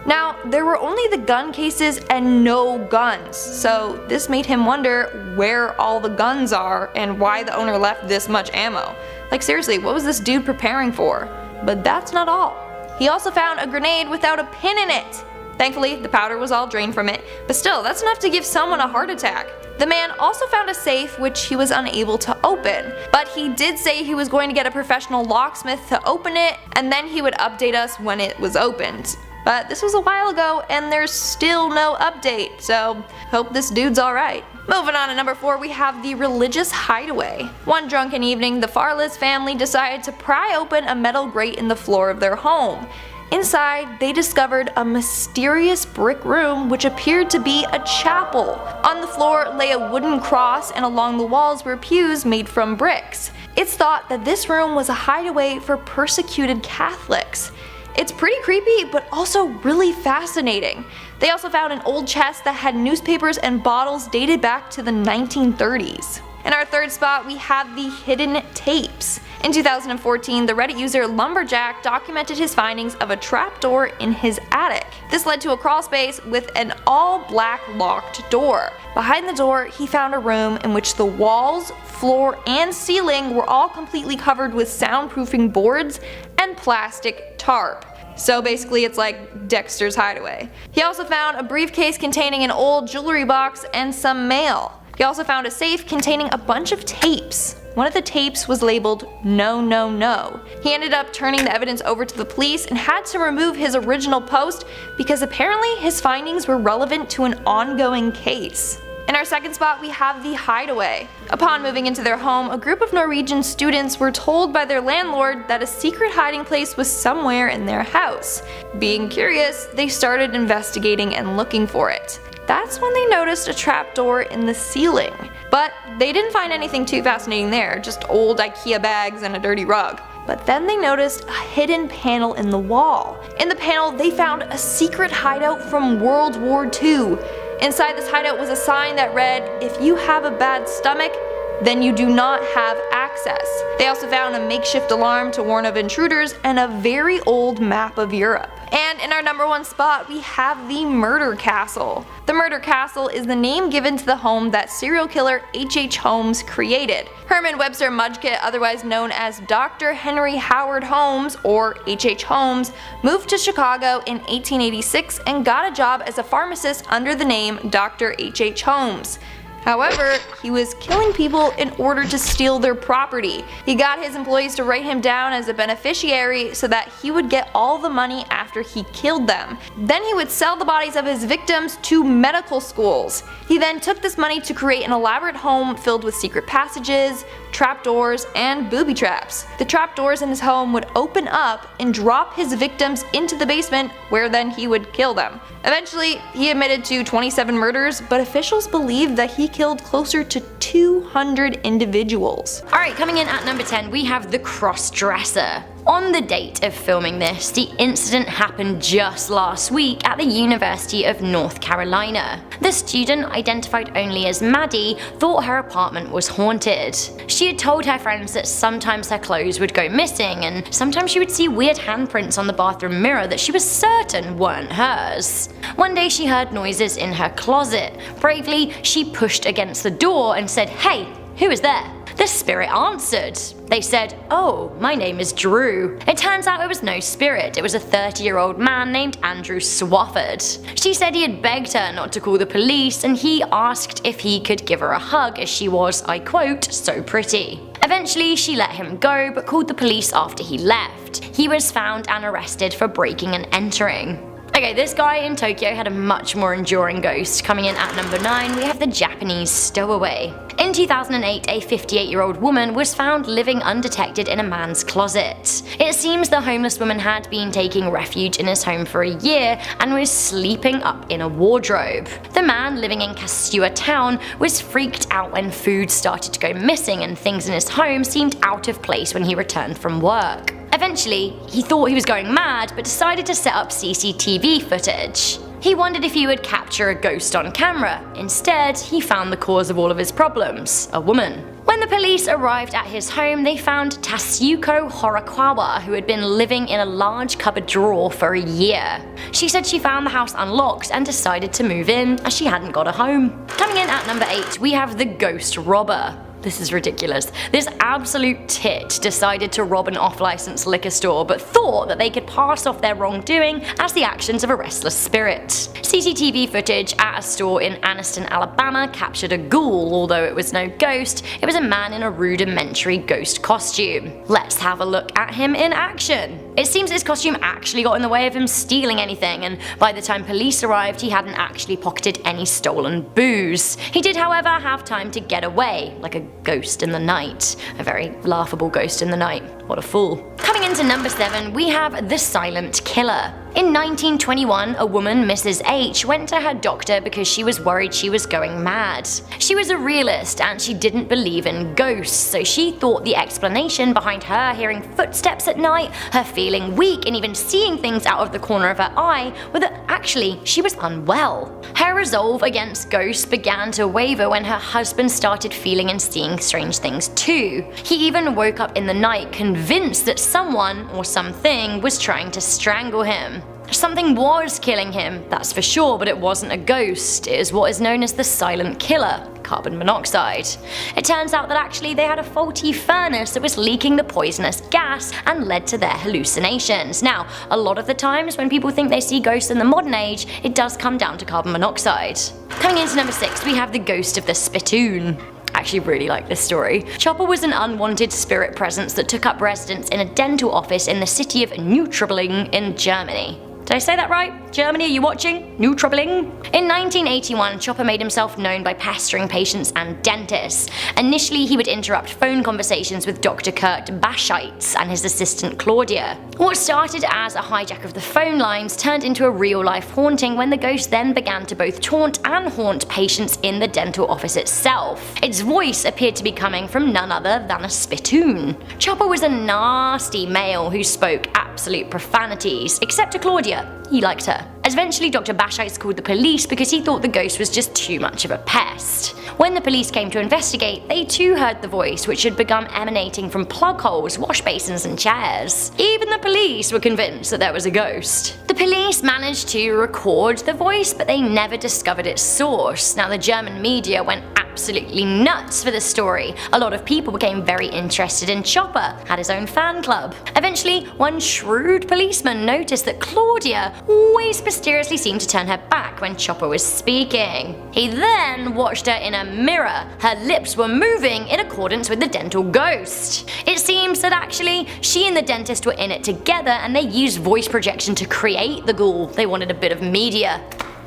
Now, there were only the gun cases and no guns, so this made him wonder where all the guns are and why the owner left this much ammo. Like seriously, what was this dude preparing for? But that's not all. He also found a grenade without a pin in it. Thankfully, the powder was all drained from it, but still, that's enough to give someone a heart attack. The man also found a safe which he was unable to open, but he did say he was going to get a professional locksmith to open it, and then he would update us when it was opened. But this was a while ago and there's still no update, so hope this dude's alright. Moving on to number 4, we have the Religious Hideaway. One drunken evening, the Farless family decided to pry open a metal grate in the floor of their home. Inside, they discovered a mysterious brick room which appeared to be a chapel. On the floor lay a wooden cross, and along the walls were pews made from bricks. It's thought that this room was a hideaway for persecuted Catholics. It's pretty creepy, but also really fascinating. They also found an old chest that had newspapers and bottles dated back to the 1930s. In our third spot, we have the hidden tapes. In 2014, the Reddit user Lumberjack documented his findings of a trapdoor in his attic. This led to a crawl space with an all-black locked door. Behind the door, he found a room in which the walls, floor, and ceiling were all completely covered with soundproofing boards and plastic tarp. So basically it's like Dexter's Hideaway. He also found a briefcase containing an old jewelry box and some mail. He also found a safe containing a bunch of tapes. One of the tapes was labeled "No, No, No." He ended up turning the evidence over to the police and had to remove his original post because apparently his findings were relevant to an ongoing case. In our second spot, we have the hideaway. Upon moving into their home, a group of Norwegian students were told by their landlord that a secret hiding place was somewhere in their house. Being curious, they started investigating and looking for it. That's when they noticed a trapdoor in the ceiling. But they didn't find anything too fascinating there, just old IKEA bags and a dirty rug. But then they noticed a hidden panel in the wall. In the panel, they found a secret hideout from World War II. Inside this hideout was a sign that read, "If you have a bad stomach, then you do not have access." They also found a makeshift alarm to warn of intruders and a very old map of Europe. And in our number one spot, we have the Murder Castle. The Murder Castle is the name given to the home that serial killer H.H. Holmes created. Herman Webster Mudgett, otherwise known as Dr. Henry Howard Holmes, or H.H. Holmes, moved to Chicago in 1886 and got a job as a pharmacist under the name Dr. H.H. Holmes. However, he was killing people in order to steal their property. He got his employees to write him down as a beneficiary so that he would get all the money after he killed them. Then he would sell the bodies of his victims to medical schools. He then took this money to create an elaborate home filled with secret passages, trapdoors, and booby traps. The trapdoors in his home would open up and drop his victims into the basement, where then he would kill them. Eventually, he admitted to 27 murders, but officials believed that he killed closer to 200 individuals. Alright, coming in at number 10, we have the cross-dresser. On the date of filming this, the incident happened just last week at the University of North Carolina. The student, identified only as Maddie, thought her apartment was haunted. She had told her friends that sometimes her clothes would go missing, and sometimes she would see weird handprints on the bathroom mirror that she was certain weren't hers. One day she heard noises in her closet. Bravely, she pushed against the door and said, "Hey, who is there?" The spirit answered. They said, "Oh, my name is Drew." It turns out it was no spirit, it was a 30-year-old man named Andrew Swafford. She said he had begged her not to call the police, and he asked if he could give her a hug as she was, I quote, "so pretty." Eventually she let him go, but called the police after he left. He was found and arrested for breaking and entering. Okay, this guy in Tokyo had a much more enduring ghost. Coming in at number 9, we have the Japanese stowaway. In 2008, a 58-year-old woman was found living undetected in a man's closet. It seems the homeless woman had been taking refuge in his home for a year and was sleeping up in a wardrobe. The man, living in Kasuwa town, was freaked out when food started to go missing and things in his home seemed out of place when he returned from work. Eventually, he thought he was going mad but decided to set up CCTV footage. He wondered if he would capture a ghost on camera. Instead, he found the cause of all of his problems, a woman. When the police arrived at his home, they found Tatsuko Horikawa, who had been living in a large cupboard drawer for a year. She said she found the house unlocked and decided to move in as she hadn't got a home. Coming in at number 8, we have the ghost robber. This is ridiculous. This absolute tit decided to rob an off-licensed liquor store but thought that they could pass off their wrongdoing as the actions of a restless spirit. CCTV footage at a store in Anniston, Alabama captured a ghoul. Although it was no ghost, it was a man in a rudimentary ghost costume. Let's have a look at him in action. It seems his costume actually got in the way of him stealing anything, and by the time police arrived he hadn't actually pocketed any stolen booze. He did however have time to get away, like a ghost in the night. A very laughable ghost in the night. What a fool. Coming into number 7, we have the silent killer. In 1921, a woman, Mrs. H, went to her doctor because she was worried she was going mad. She was a realist and she didn't believe in ghosts, so she thought the explanation behind her hearing footsteps at night, her feeling weak, and even seeing things out of the corner of her eye were that actually she was unwell. Her resolve against ghosts began to waver when her husband started feeling and seeing strange things too. He even woke up in the night convinced that someone or something was trying to strangle him. Something was killing him, that's for sure, but it wasn't a ghost. It is what is known as the silent killer, carbon monoxide. It turns out that actually they had a faulty furnace that was leaking the poisonous gas and led to their hallucinations. Now, a lot of the times when people think they see ghosts in the modern age, it does come down to carbon monoxide. Coming into number 6, we have the ghost of the spittoon. I actually really like this story. Chopper was an unwanted spirit presence that took up residence in a dental office in the city of Neutrubling in Germany. Did I say that right? Germany, are you watching? Neutrubling? In 1981, Chopper made himself known by pestering patients and dentists. Initially, he would interrupt phone conversations with Dr. Kurt Bascheitz and his assistant Claudia. What started as a hijack of the phone lines turned into a real-life haunting when the ghost then began to both taunt and haunt patients in the dental office itself. Its voice appeared to be coming from none other than a spittoon. Chopper was a nasty male who spoke absolute profanities, except to Claudia. He liked her. Eventually, Dr. Bascheitz called the police because he thought the ghost was just too much of a pest. When the police came to investigate, they too heard the voice, which had begun emanating from plug holes, wash basins, and chairs. Even the police were convinced that there was a ghost. The police managed to record the voice, but they never discovered its source. Now, the German media went absolutely nuts for the story. A lot of people became very interested in Chopper, had his own fan club. Eventually, one shrewd policeman noticed that Claudia always mysteriously seemed to turn her back when Chopper was speaking. He then watched her in a mirror. Her lips were moving in accordance with the dental ghost. It seems that actually she and the dentist were in it together and they used voice projection to create the ghoul. They wanted a bit of media.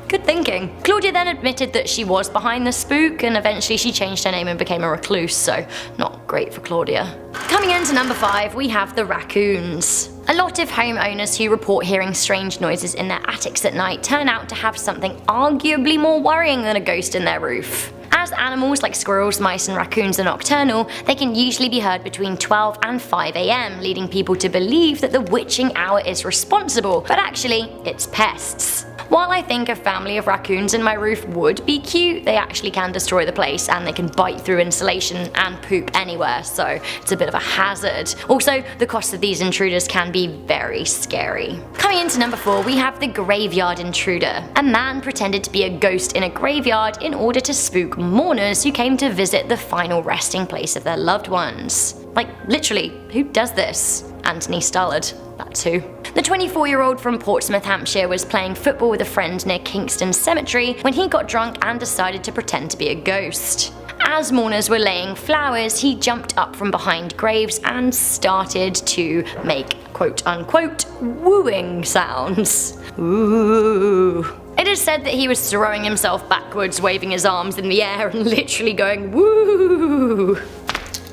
Good thinking. Claudia then admitted that she was behind the spook, and eventually she changed her name and became a recluse, so not great for Claudia. Coming into number 5, we have the raccoons. A lot of homeowners who report hearing strange noises in their attics at night turn out to have something arguably more worrying than a ghost in their roof. As animals like squirrels, mice, and raccoons are nocturnal, they can usually be heard between 12 and 5 AM, leading people to believe that the witching hour is responsible, but actually, it's pests. While I think a family of raccoons in my roof would be cute, they actually can destroy the place and they can bite through insulation and poop anywhere, so it's a bit of a hazard. Also, the cost of these intruders can be very scary. Coming into number 4, we have the graveyard intruder. A man pretended to be a ghost in a graveyard in order to spook mourners who came to visit the final resting place of their loved ones. Like, literally, who does this? Anthony Stallard. That's who. The 24-year-old from Portsmouth, Hampshire was playing football with a friend near Kingston Cemetery when he got drunk and decided to pretend to be a ghost. As mourners were laying flowers, he jumped up from behind graves and started to make quote-unquote wooing sounds. Ooh. It is said that he was throwing himself backwards, waving his arms in the air and literally going woo.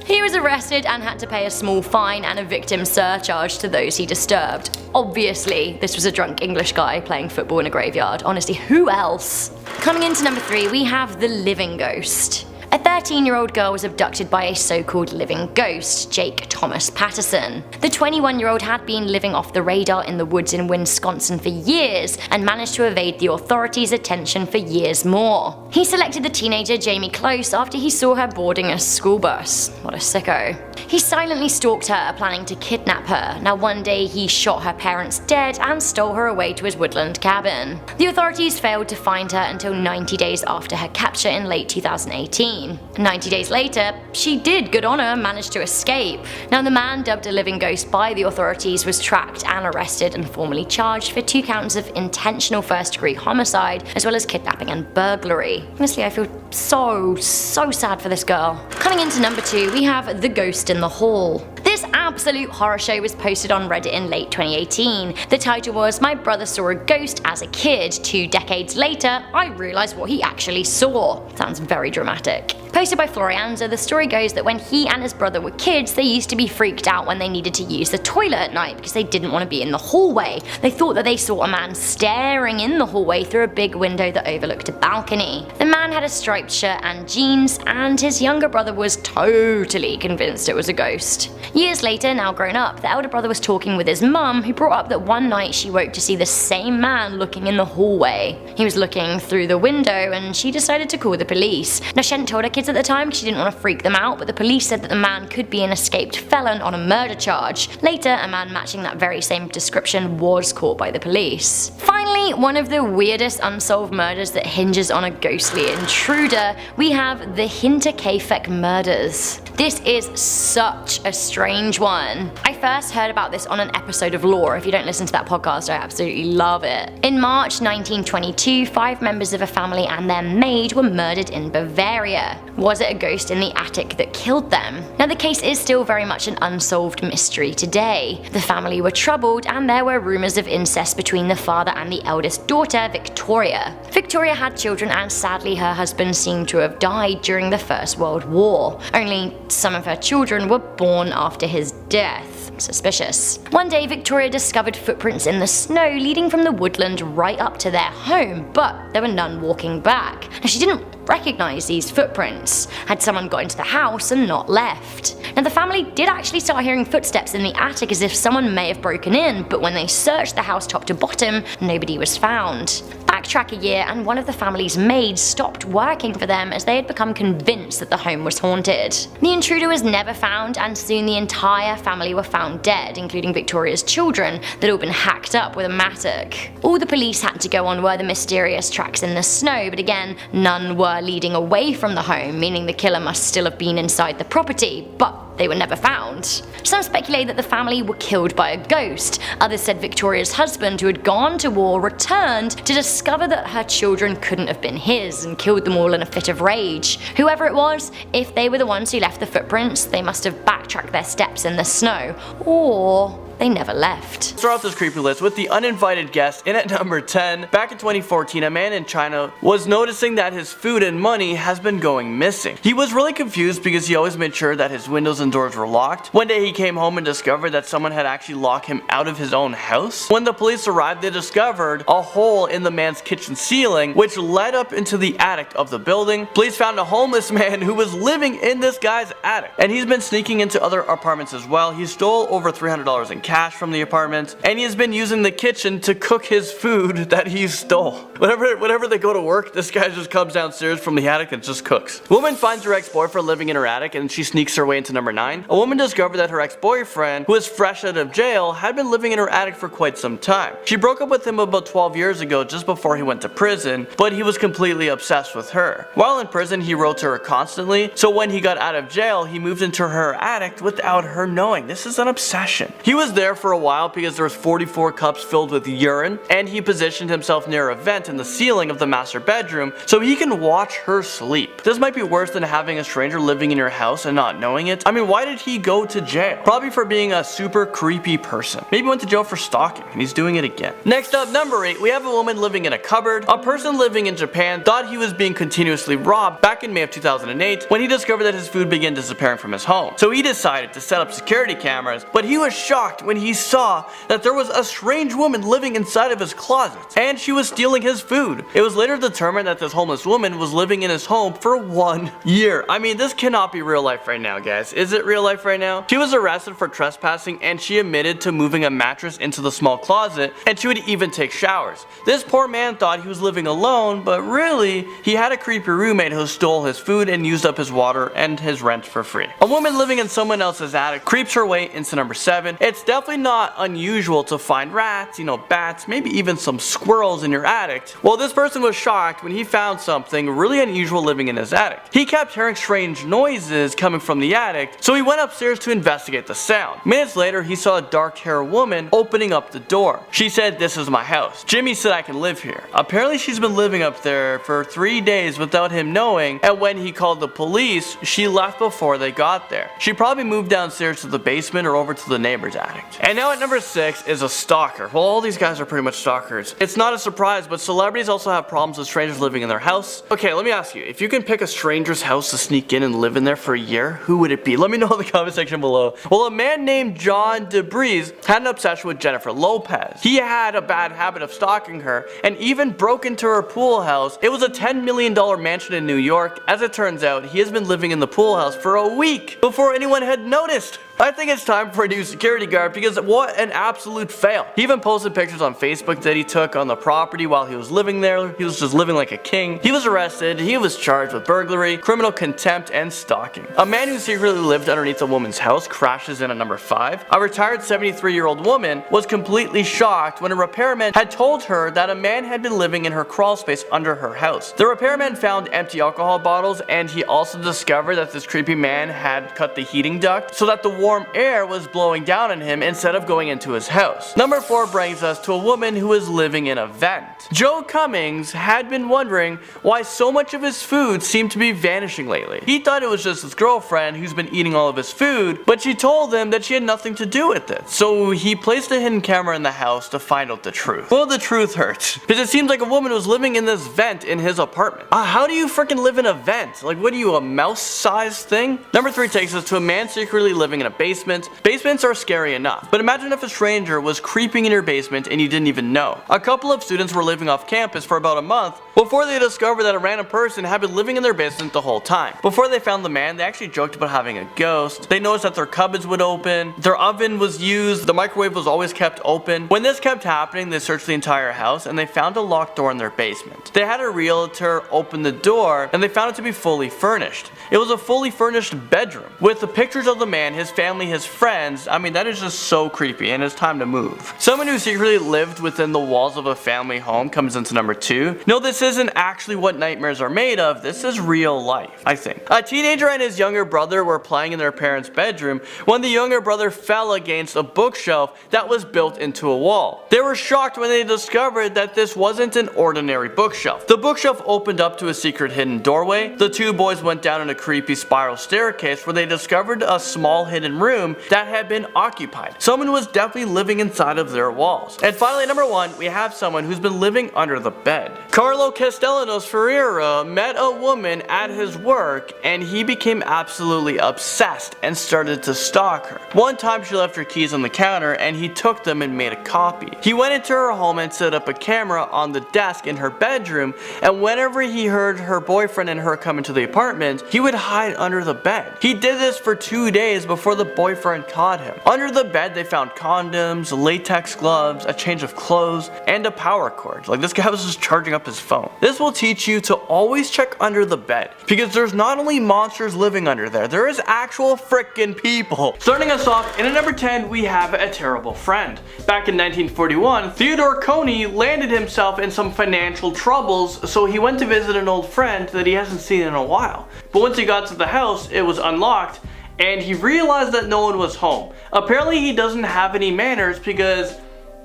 He was arrested and had to pay a small fine and a victim surcharge to those he disturbed. Obviously, this was a drunk English guy playing football in a graveyard. Honestly, who else? Coming into number 3, we have the living ghost. A 13-year-old girl was abducted by a so-called living ghost, Jake Thomas Patterson. The 21-year-old had been living off the radar in the woods in Wisconsin for years and managed to evade the authorities' attention for years more. He selected the teenager Jamie Close after he saw her boarding a school bus. What a sicko. He silently stalked her, planning to kidnap her. Now one day he shot her parents dead and stole her away to his woodland cabin. The authorities failed to find her until 90 days after her capture in late 2018. 90 days later, she did, good on her, manage to escape. Now the man, dubbed a living ghost by the authorities, was tracked and arrested and formally charged for 2 counts of intentional first-degree homicide, as well as kidnapping and burglary. Honestly, I feel so sad for this girl. Coming into number 2, we have The Ghost in the Hall. This absolute horror show was posted on Reddit in late 2018. The title was "My brother saw a ghost as a kid. 2 decades later, I realized what he actually saw." Sounds very dramatic. Posted by Florianza, the story goes that when he and his brother were kids, they used to be freaked out when they needed to use the toilet at night because they didn't want to be in the hallway. They thought that they saw a man staring in the hallway through a big window that overlooked a balcony. The man had a striped shirt and jeans, and his younger brother was totally convinced it was a ghost. Years later, now grown up, the elder brother was talking with his mum, who brought up that one night she woke to see the same man looking in the hallway. He was looking through the window, and she decided to call the police. Now, she hadn't told her kids at the time because she didn't want to freak them out, but the police said that the man could be an escaped felon on a murder charge. Later, a man matching that very same description was caught by the police. Finally, one of the weirdest unsolved murders that hinges on a ghostly intruder, we have the Hinterkaifeck murders. This is such a strange one. I first heard about this on an episode of Lore. If you don't listen to that podcast, I absolutely love it. In March 1922, 5 members of a family and their maid were murdered in Bavaria. Was it a ghost in the attic that killed them? Now, the case is still very much an unsolved mystery today. The family were troubled, and there were rumors of incest between the father and the eldest daughter, Victoria. Victoria had children, and sadly her husband seemed to have died during the First World War. Only some of her children were born after his death. Suspicious. One day, Victoria discovered footprints in the snow leading from the woodland right up to their home, but there were none walking back. Now, she didn't recognize these footprints. Had someone got into the house and not left? Now, the family did actually start hearing footsteps in the attic as if someone may have broken in, but when they searched the house top to bottom, nobody was found. Backtrack a year, and one of the family's maids stopped working for them as they had become convinced that the home was haunted. The intruder was never found, and soon the entire family were found dead, including Victoria's children that had all been hacked up with a mattock. All the police had to go on were the mysterious tracks in the snow, but again, none were leading away from the home, meaning the killer must still have been inside the property, but they were never found. Some speculate that the family were killed by a ghost. Others said Victoria's husband, who had gone to war, returned to discover that her children couldn't have been his and killed them all in a fit of rage. Whoever it was, if they were the ones who left the footprints, they must have backtracked their steps in the snow, or they never left. Start off this creepy list with the uninvited guest. In at number 10, back in 2014, a man in China was noticing that his food and money has been going missing. He was really confused because he always made sure that his windows and doors were locked. One day he came home and discovered that someone had actually locked him out of his own house. When the police arrived, they discovered a hole in the man's kitchen ceiling, which led up into the attic of the building. Police found a homeless man who was living in this guy's attic, and he's been sneaking into other apartments as well. He stole over $300 in cash from the apartment, and he has been using the kitchen to cook his food that he stole. Whenever they go to work, this guy just comes downstairs from the attic and just cooks. A woman finds her ex-boyfriend living in her attic, and she sneaks her way into number 9. A woman discovered that her ex-boyfriend, who is fresh out of jail, had been living in her attic for quite some time. She broke up with him about 12 years ago, just before he went to prison, but he was completely obsessed with her. While in prison, he wrote to her constantly, so when he got out of jail, he moved into her attic without her knowing. This is an obsession. He was there for a while because there was 44 cups filled with urine, and he positioned himself near a vent in the ceiling of the master bedroom so he can watch her sleep. This might be worse than having a stranger living in your house and not knowing it. I mean, why did he go to jail? Probably for being a super creepy person. Maybe went to jail for stalking, and he's doing it again. Next up, number 8, we have a woman living in a cupboard. A person living in Japan thought he was being continuously robbed back in May of 2008 when he discovered that his food began disappearing from his home. So he decided to set up security cameras, but he was shocked when he saw that there was a strange woman living inside of his closet, and she was stealing his food. It was later determined that this homeless woman was living in his home for 1 year. I mean, this cannot be real life right now, guys. Is it real life right now? She was arrested for trespassing, and she admitted to moving a mattress into the small closet, and she would even take showers. This poor man thought he was living alone, but really, he had a creepy roommate who stole his food and used up his water and his rent for free. A woman living in someone else's attic creeps her way into number 7. It's definitely not unusual to find rats, bats, maybe even some squirrels in your attic. Well, this person was shocked when he found something really unusual living in his attic. He kept hearing strange noises coming from the attic, so he went upstairs to investigate the sound. Minutes later, he saw a dark-haired woman opening up the door. She said, "This is my house. Jimmy said I can live here." Apparently, she's been living up there for 3 days without him knowing, and when he called the police, she left before they got there. She probably moved downstairs to the basement or over to the neighbor's attic. addict. And now at number 6 is a stalker. Well, all these guys are pretty much stalkers. It's not a surprise, but celebrities also have problems with strangers living in their house. Okay, let me ask you, if you can pick a stranger's house to sneak in and live in there for a year, who would it be? Let me know in the comment section below. Well, a man named John DeBreeze had an obsession with Jennifer Lopez. He had a bad habit of stalking her and even broke into her pool house. It was a $10 million mansion in New York. As it turns out, he has been living in the pool house for a week before anyone had noticed. I think it's time for a new security guard because what an absolute fail. He even posted pictures on Facebook that he took on the property while he was living there. He was just living like a king. He was arrested. He was charged with burglary, criminal contempt, and stalking. A man who secretly lived underneath a woman's house crashes in at number 5. A retired 73-year-old woman was completely shocked when a repairman had told her that a man had been living in her crawl space under her house. The repairman found empty alcohol bottles, and he also discovered that this creepy man had cut the heating duct so that the warm air was blowing down on him instead of going into his house. Number 4 brings us to a woman who is living in a vent. Joe Cummings had been wondering why so much of his food seemed to be vanishing lately. He thought it was just his girlfriend who's been eating all of his food, but she told him that she had nothing to do with it. So he placed a hidden camera in the house to find out the truth. Well, the truth hurts, because it seems like a woman was living in this vent in his apartment. How do you freaking live in a vent? Like, what are you, a mouse-sized thing? Number 3 takes us to a man secretly living in a basement. Basements are scary enough, but imagine if a stranger was creeping in your basement and you didn't even know. A couple of students were living off campus for about a month before they discovered that a random person had been living in their basement the whole time. Before they found the man, they actually joked about having a ghost. They noticed that their cupboards would open, their oven was used, the microwave was always kept open. When this kept happening, they searched the entire house and they found a locked door in their basement. They had a realtor open the door and they found it to be fully furnished. It was a fully furnished bedroom with the pictures of the man, his family, his friends. I mean, that is just so creepy, and it's time to move. Someone who secretly lived within the walls of a family home comes into number 2. No, this isn't actually what nightmares are made of. This is real life, I think. A teenager and his younger brother were playing in their parents' bedroom when the younger brother fell against a bookshelf that was built into a wall. They were shocked when they discovered that this wasn't an ordinary bookshelf. The bookshelf opened up to a secret hidden doorway. The two boys went down in a creepy spiral staircase where they discovered a small hidden room that had been occupied. Someone was definitely living inside of their walls. And finally, number 1, we have someone who's been living under the bed. Carlo Castellanos Ferreira met a woman at his work and he became absolutely obsessed and started to stalk her. One time she left her keys on the counter and he took them and made a copy. He went into her home and set up a camera on the desk in her bedroom, and whenever he heard her boyfriend and her come into the apartment, he would hide under the bed. He did this for 2 days before the boyfriend caught him. Under the bed they found condoms, latex gloves, a change of clothes, and a power cord. Like, this guy was just charging up his phone. This will teach you to always check under the bed, because there's not only monsters living under there is actual frickin' people. Starting us off, in at number 10 we have a terrible friend. Back in 1941, Theodore Coney landed himself in some financial troubles, so he went to visit an old friend that he hasn't seen in a while. But once he got to the house, it was unlocked, and he realized that no one was home. Apparently he doesn't have any manners because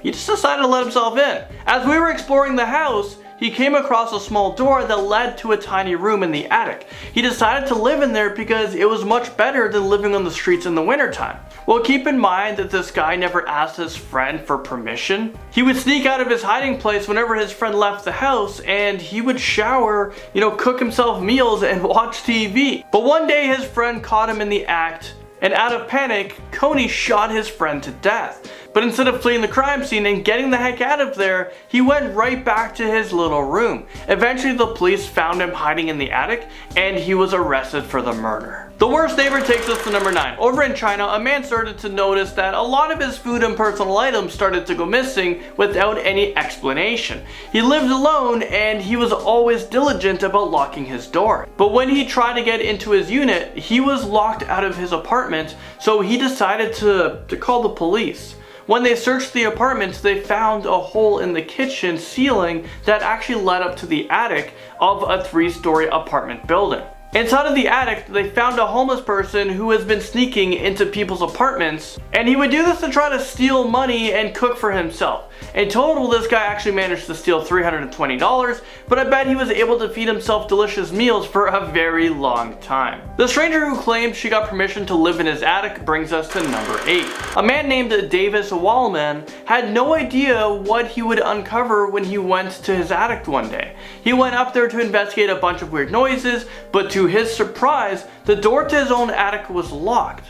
he just decided to let himself in. As we were exploring the house, he came across a small door that led to a tiny room in the attic. He decided to live in there because it was much better than living on the streets in the wintertime. Well, keep in mind that this guy never asked his friend for permission. He would sneak out of his hiding place whenever his friend left the house, and he would shower, cook himself meals and watch TV. But one day his friend caught him in the act, and out of panic, Coney shot his friend to death. But instead of fleeing the crime scene and getting the heck out of there, he went right back to his little room. Eventually the police found him hiding in the attic, and he was arrested for the murder. The worst neighbor takes us to number 9. Over in China, a man started to notice that a lot of his food and personal items started to go missing without any explanation. He lived alone and he was always diligent about locking his door. But when he tried to get into his unit, he was locked out of his apartment, so he decided to call the police. When they searched the apartment, they found a hole in the kitchen ceiling that actually led up to the attic of a 3-story apartment building. Inside of the attic, they found a homeless person who has been sneaking into people's apartments, and he would do this to try to steal money and cook for himself. In total, this guy actually managed to steal $320, but I bet he was able to feed himself delicious meals for a very long time. The stranger who claimed she got permission to live in his attic brings us to number 8. A man named Davis Wallman had no idea what he would uncover when he went to his attic one day. He went up there to investigate a bunch of weird noises, but to his surprise, the door to his own attic was locked.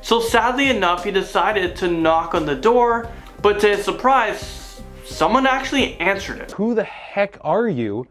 So sadly enough, he decided to knock on the door, but to his surprise, someone actually answered it. Who the heck are you?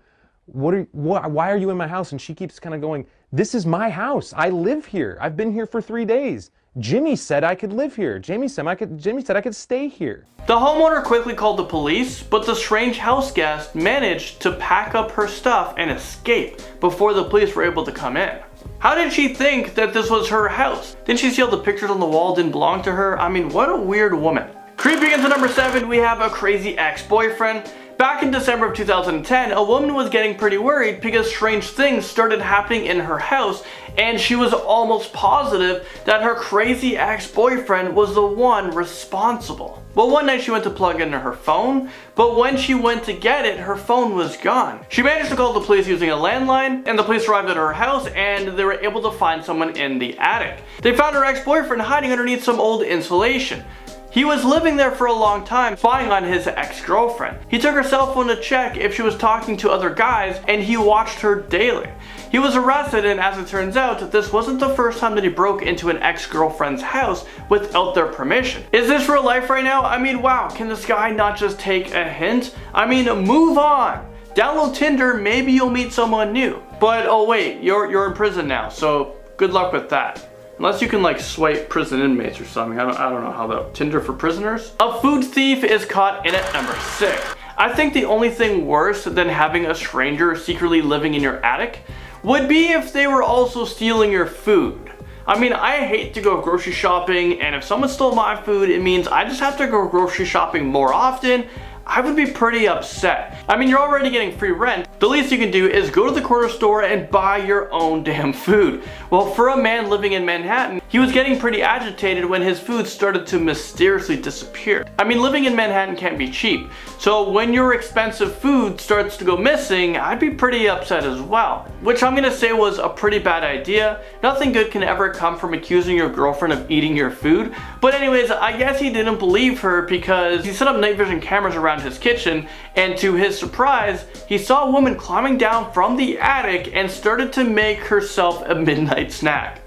Why are you in my house? And she keeps kind of going, this is my house. I live here. I've been here for 3 days. Jimmy said I could live here. Jimmy said I could stay here. The homeowner quickly called the police, but the strange house guest managed to pack up her stuff and escape before the police were able to come in. How did she think that this was her house? Didn't she see all the pictures on the wall didn't belong to her? I mean, what a weird woman. Creeping into number 7, we have a crazy ex-boyfriend. Back in December of 2010, a woman was getting pretty worried because strange things started happening in her house, and she was almost positive that her crazy ex-boyfriend was the one responsible. Well, one night she went to plug in her phone, but when she went to get it, her phone was gone. She managed to call the police using a landline, and the police arrived at her house and they were able to find someone in the attic. They found her ex-boyfriend hiding underneath some old insulation. He was living there for a long time, spying on his ex-girlfriend. He took her cell phone to check if she was talking to other guys, and he watched her daily. He was arrested, and as it turns out, this wasn't the first time that he broke into an ex-girlfriend's house without their permission. Is this real life right now? I mean, wow, can this guy not just take a hint? I mean, move on. Download Tinder, maybe you'll meet someone new. But oh wait, you're in prison now, so good luck with that. Unless you can like swipe prison inmates or something. I don't know how that. Tinder for prisoners? A food thief is caught in at number 6. I think the only thing worse than having a stranger secretly living in your attic would be if they were also stealing your food. I mean, I hate to go grocery shopping, and if someone stole my food, it means I just have to go grocery shopping more often. I would be pretty upset. I mean, you're already getting free rent. The least you can do is go to the corner store and buy your own damn food. Well, for a man living in Manhattan, he was getting pretty agitated when his food started to mysteriously disappear. I mean, living in Manhattan can't be cheap. So when your expensive food starts to go missing, I'd be pretty upset as well. Which I'm gonna say was a pretty bad idea. Nothing good can ever come from accusing your girlfriend of eating your food. But anyways, I guess he didn't believe her because he set up night vision cameras around his kitchen, and to his surprise, he saw a woman climbing down from the attic and started to make herself a midnight snack.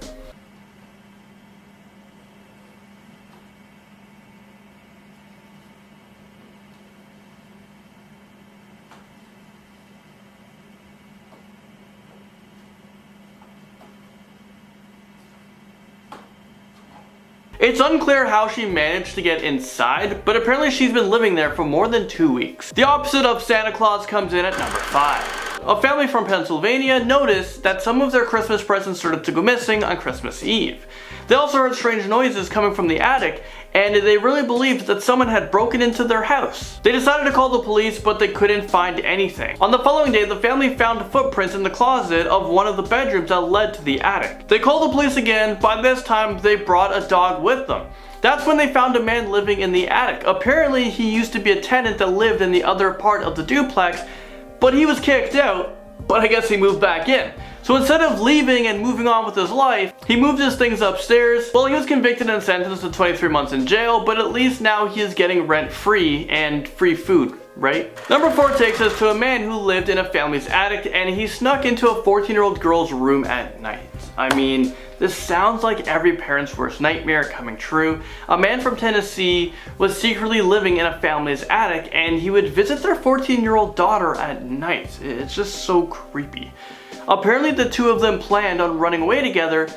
It's unclear how she managed to get inside, but apparently she's been living there for more than 2 weeks. The opposite of Santa Claus comes in at number 5. A family from Pennsylvania noticed that some of their Christmas presents started to go missing on Christmas Eve. They also heard strange noises coming from the attic, and they really believed that someone had broken into their house. They decided to call the police, but they couldn't find anything. On the following day, the family found footprints in the closet of one of the bedrooms that led to the attic. They called the police again. By this time, they brought a dog with them. That's when they found a man living in the attic. Apparently, he used to be a tenant that lived in the other part of the duplex, but he was kicked out, but I guess he moved back in. So instead of leaving and moving on with his life, he moved his things upstairs. Well, he was convicted and sentenced to 23 months in jail, but at least now he is getting rent-free and free food, right? Number 4 takes us to a man who lived in a family's attic, and he snuck into a 14-year-old girl's room at night. I mean, this sounds like every parent's worst nightmare coming true. A man from Tennessee was secretly living in a family's attic, and he would visit their 14-year-old daughter at night. It's just so creepy. Apparently the two of them planned on running away together,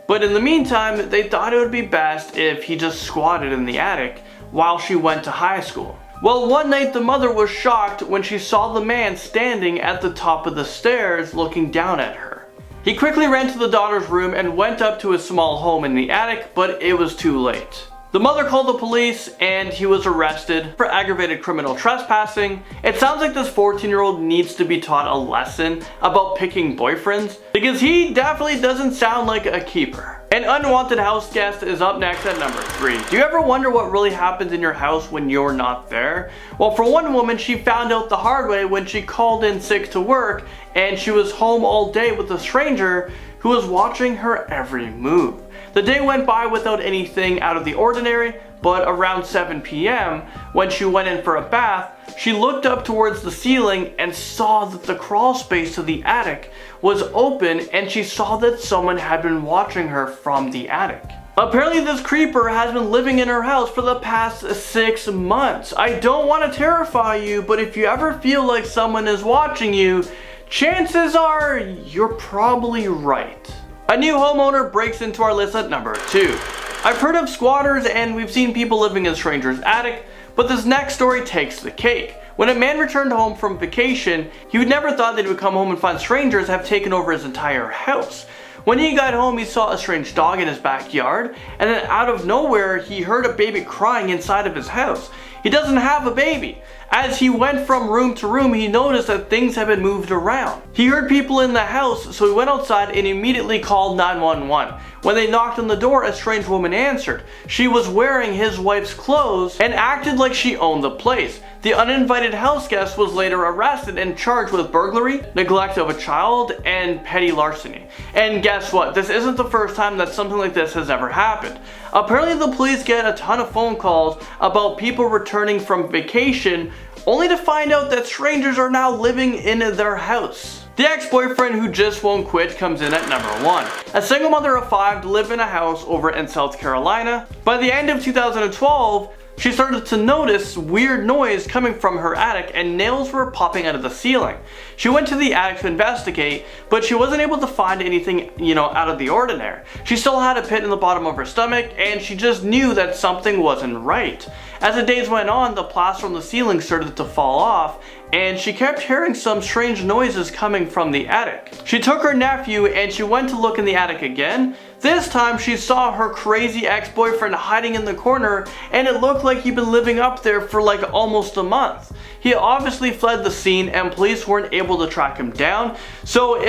but in the meantime, they thought it would be best if he just squatted in the attic while she went to high school. Well, one night the mother was shocked when she saw the man standing at the top of the stairs looking down at her. He quickly ran to the daughter's room and went up to his small home in the attic, but it was too late. The mother called the police and he was arrested for aggravated criminal trespassing. It sounds like this 14-year-old needs to be taught a lesson about picking boyfriends because he definitely doesn't sound like a keeper. An unwanted house guest is up next at number 3. Do you ever wonder what really happens in your house when you're not there? Well, for one woman, she found out the hard way when she called in sick to work and she was home all day with a stranger who was watching her every move. The day went by without anything out of the ordinary, but around 7 p.m., when she went in for a bath, she looked up towards the ceiling and saw that the crawl space to the attic was open, and she saw that someone had been watching her from the attic. Apparently this creeper has been living in her house for the past 6 months. I don't want to terrify you, but if you ever feel like someone is watching you, chances are you're probably right. A new homeowner breaks into our list at number 2. I've heard of squatters and we've seen people living in strangers' attic, but this next story takes the cake. When a man returned home from vacation, he would never thought that he would come home and find strangers have taken over his entire house. When he got home, he saw a strange dog in his backyard, and then out of nowhere, he heard a baby crying inside of his house. He doesn't have a baby. As he went from room to room, he noticed that things had been moved around. He heard people in the house, so he went outside and immediately called 911. When they knocked on the door, a strange woman answered. She was wearing his wife's clothes and acted like she owned the place. The uninvited house guest was later arrested and charged with burglary, neglect of a child, and petty larceny. And guess what? This isn't the first time that something like this has ever happened. Apparently the police get a ton of phone calls about people returning from vacation only to find out that strangers are now living in their house. The ex-boyfriend who just won't quit comes in at number 1. A single mother of 5 lived in a house over in South Carolina. By the end of 2012, she started to notice weird noise coming from her attic and nails were popping out of the ceiling. She went to the attic to investigate, but she wasn't able to find anything, out of the ordinary. She still had a pit in the bottom of her stomach and she just knew that something wasn't right. As the days went on, the plaster on the ceiling started to fall off and she kept hearing some strange noises coming from the attic. She took her nephew and she went to look in the attic again. This time she saw her crazy ex-boyfriend hiding in the corner and it looked like he'd been living up there for like almost a month. He obviously fled the scene and police weren't able to track him down. So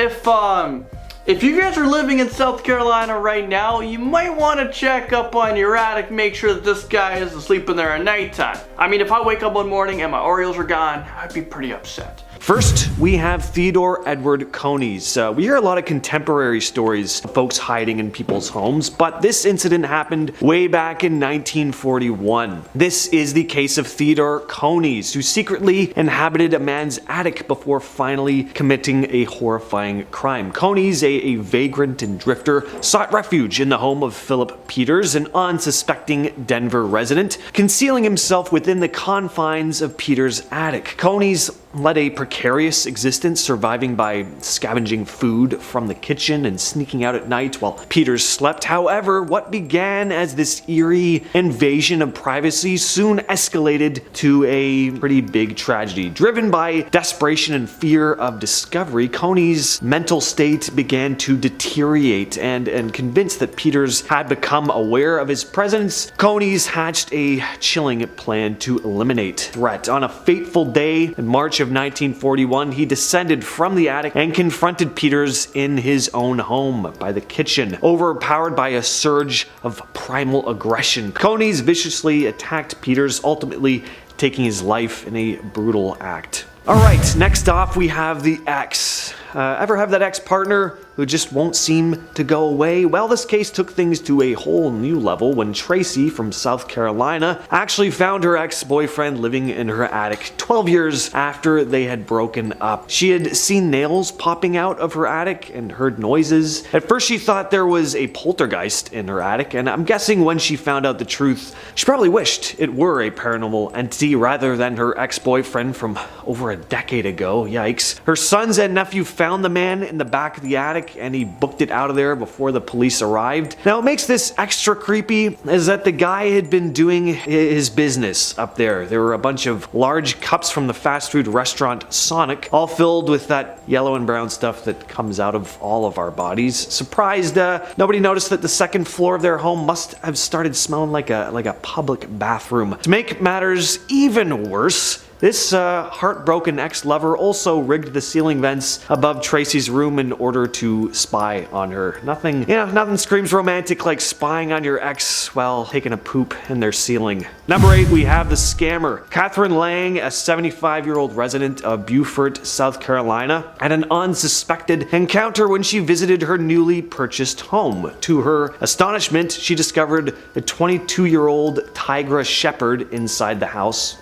if you guys are living in South Carolina right now, you might want to check up on your attic, make sure that this guy isn't sleeping there at nighttime. I mean, if I wake up one morning and my Oreos are gone, I'd be pretty upset. First, we have Theodore Edward Coneys. We hear a lot of contemporary stories of folks hiding in people's homes, but this incident happened way back in 1941. This is the case of Theodore Coneys, who secretly inhabited a man's attic before finally committing a horrifying crime. Coneys, a vagrant and drifter, sought refuge in the home of Philip Peters, an unsuspecting Denver resident, concealing himself within the confines of Peters' attic. Coneys led a precarious existence, surviving by scavenging food from the kitchen and sneaking out at night while Peters slept. However, what began as this eerie invasion of privacy soon escalated to a pretty big tragedy. Driven by desperation and fear of discovery, Coneys' mental state began to deteriorate, and convinced that Peters had become aware of his presence, Coneys hatched a chilling plan to eliminate the threat. On a fateful day in March of 1941, he descended from the attic and confronted Peters in his own home by the kitchen. Overpowered by a surge of primal aggression, Coneys viciously attacked Peters, ultimately taking his life in a brutal act. Alright, next off we have the ex. Ever have that ex-partner who just won't seem to go away? Well, this case took things to a whole new level when Tracy from South Carolina actually found her ex-boyfriend living in her attic 12 years after they had broken up. She had seen nails popping out of her attic and heard noises. At first she thought there was a poltergeist in her attic, and I'm guessing when she found out the truth, she probably wished it were a paranormal entity rather than her ex-boyfriend from over a decade ago. Yikes. Her sons and nephew found the man in the back of the attic and he booked it out of there before the police arrived. Now, what makes this extra creepy is that the guy had been doing his business up there. There were a bunch of large cups from the fast food restaurant Sonic, all filled with that yellow and brown stuff that comes out of all of our bodies. Surprised nobody noticed that the second floor of their home must have started smelling like a public bathroom. To make matters even worse, this heartbroken ex-lover also rigged the ceiling vents above Tracy's room in order to spy on her. Nothing screams romantic like spying on your ex while taking a poop in their ceiling. Number 8, we have the scammer. Catherine Lang, a 75-year-old resident of Beaufort, South Carolina, had an unsuspected encounter when she visited her newly purchased home. To her astonishment, she discovered a 22-year-old Tigra Shepherd inside the house.